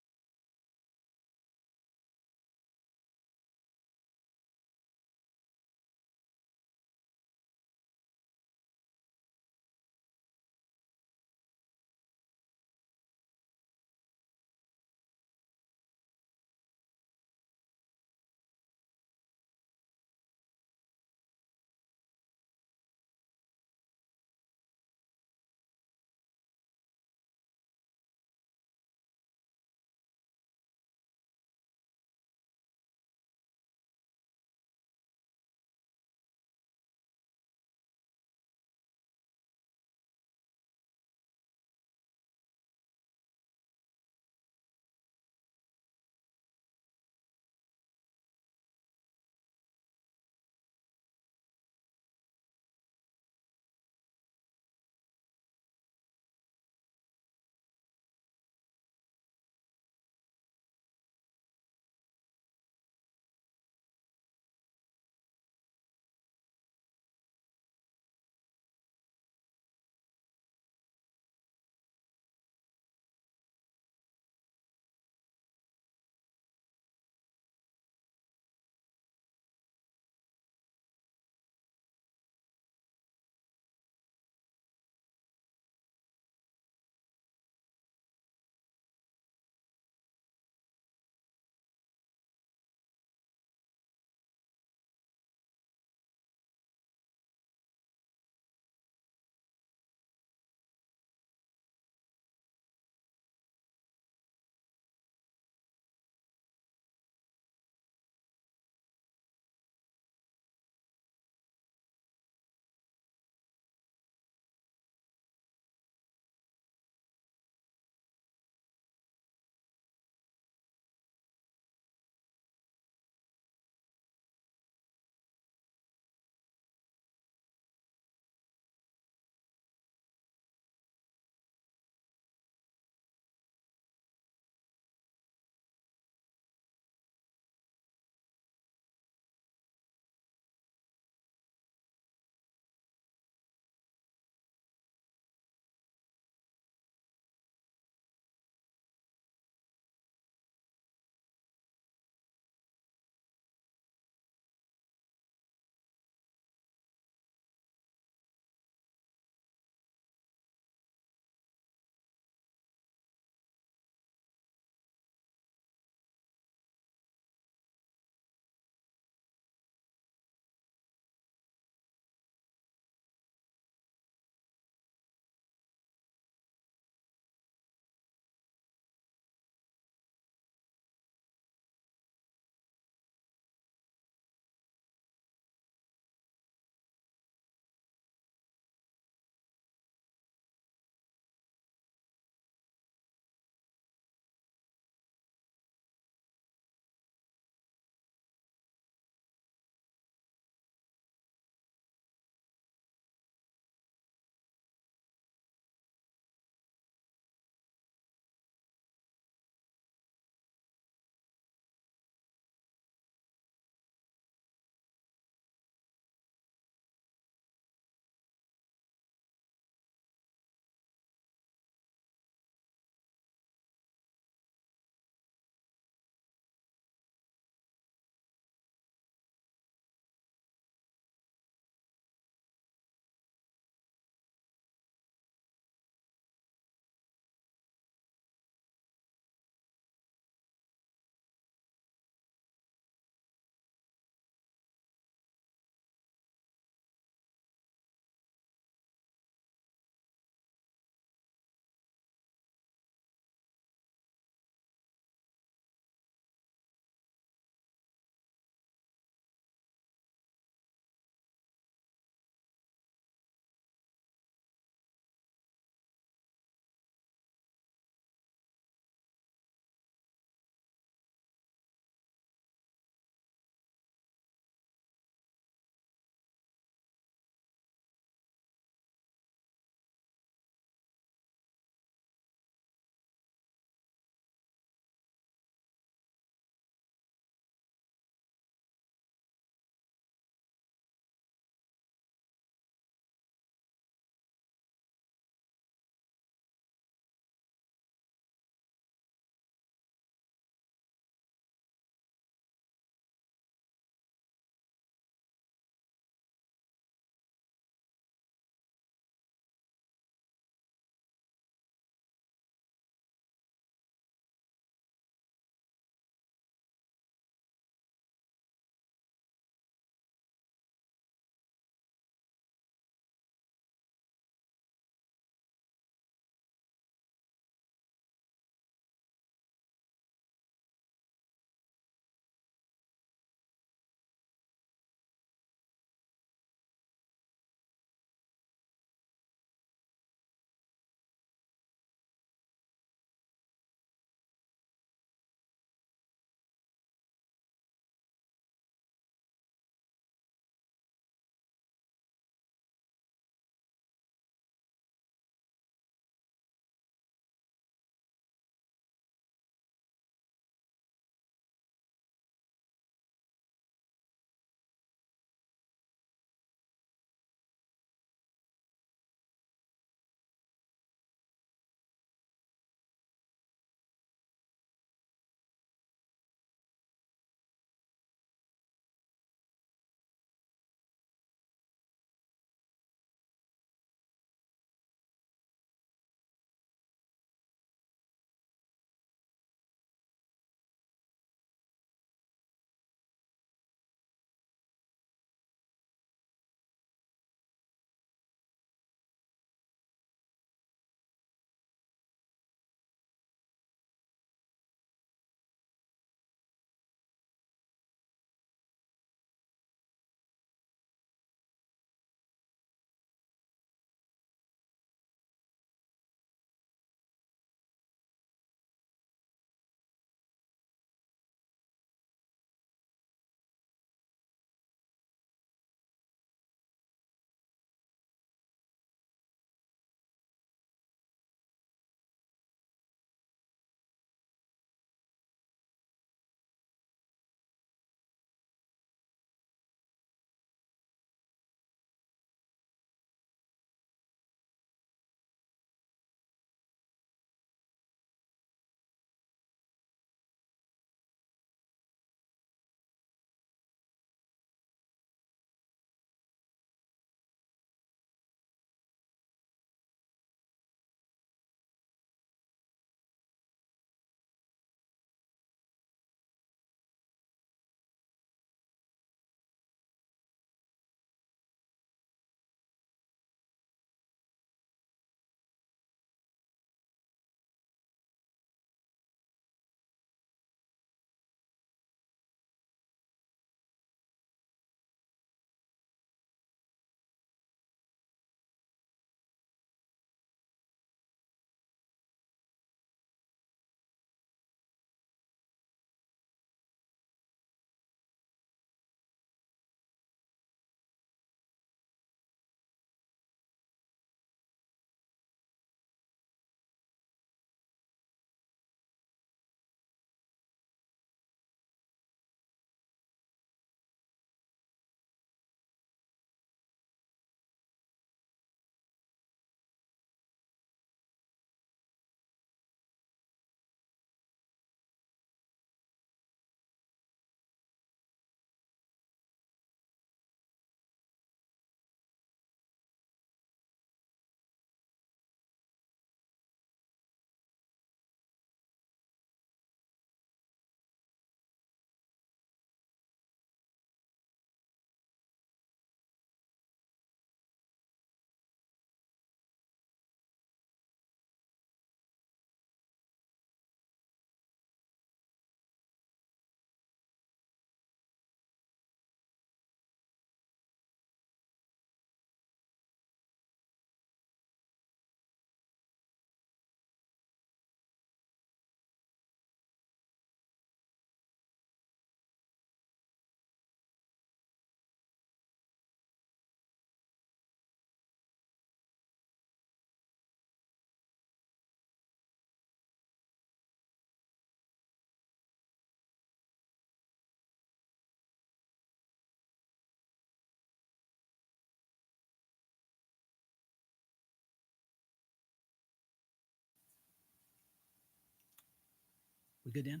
Speaker 1: We good, Dan?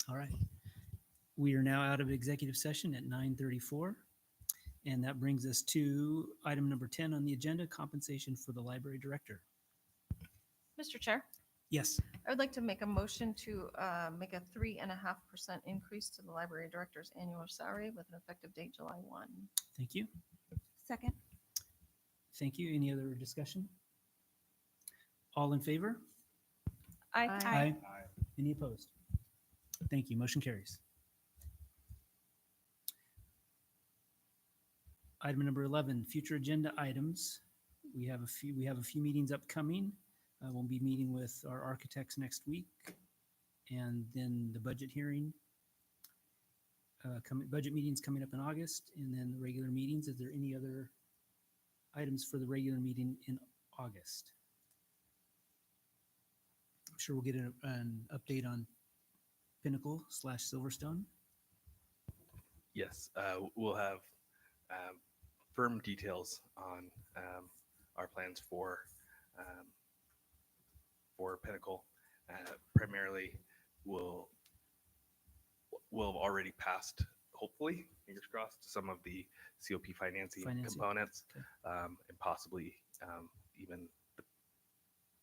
Speaker 1: All right. We are now out of executive session at 9:34. And that brings us to item number 10 on the agenda, compensation for the library director.
Speaker 3: Mr. Chair,
Speaker 1: Yes,
Speaker 3: I would like to make a motion to make a 3.5% increase to the library director's annual salary with an effective date July 1.
Speaker 1: thank you.
Speaker 7: Second.
Speaker 1: Thank you. Any other discussion? All in favor?
Speaker 3: Aye.
Speaker 1: Any opposed? Thank you. Motion carries. Item number 11, future agenda items. We have a few meetings upcoming. We'll be meeting with our architects next week, and then the budget hearing. Budget meetings coming up in August, and then the regular meetings. Is there any other items for the regular meeting in August? I'm sure we'll get an update on Pinnacle/Silverstone.
Speaker 4: Yes, we'll have firm details on our plans for Pinnacle. Primarily, we'll have already passed, hopefully, fingers crossed, some of the COP financing components,
Speaker 1: Okay.
Speaker 4: and possibly even the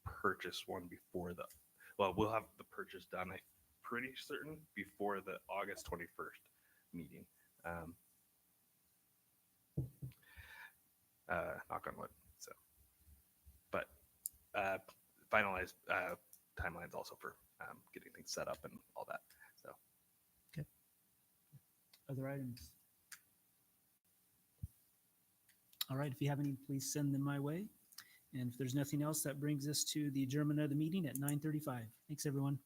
Speaker 4: purchase one before we'll have the purchase done, I'm pretty certain, before the August 21st meeting. Knock on wood. So, but finalized timelines also for getting things set up and all that. So,
Speaker 1: Other items? All right, if you have any, please send them my way. And if there's nothing else, that brings us to the adjournment of the meeting at 9:35. Thanks, everyone.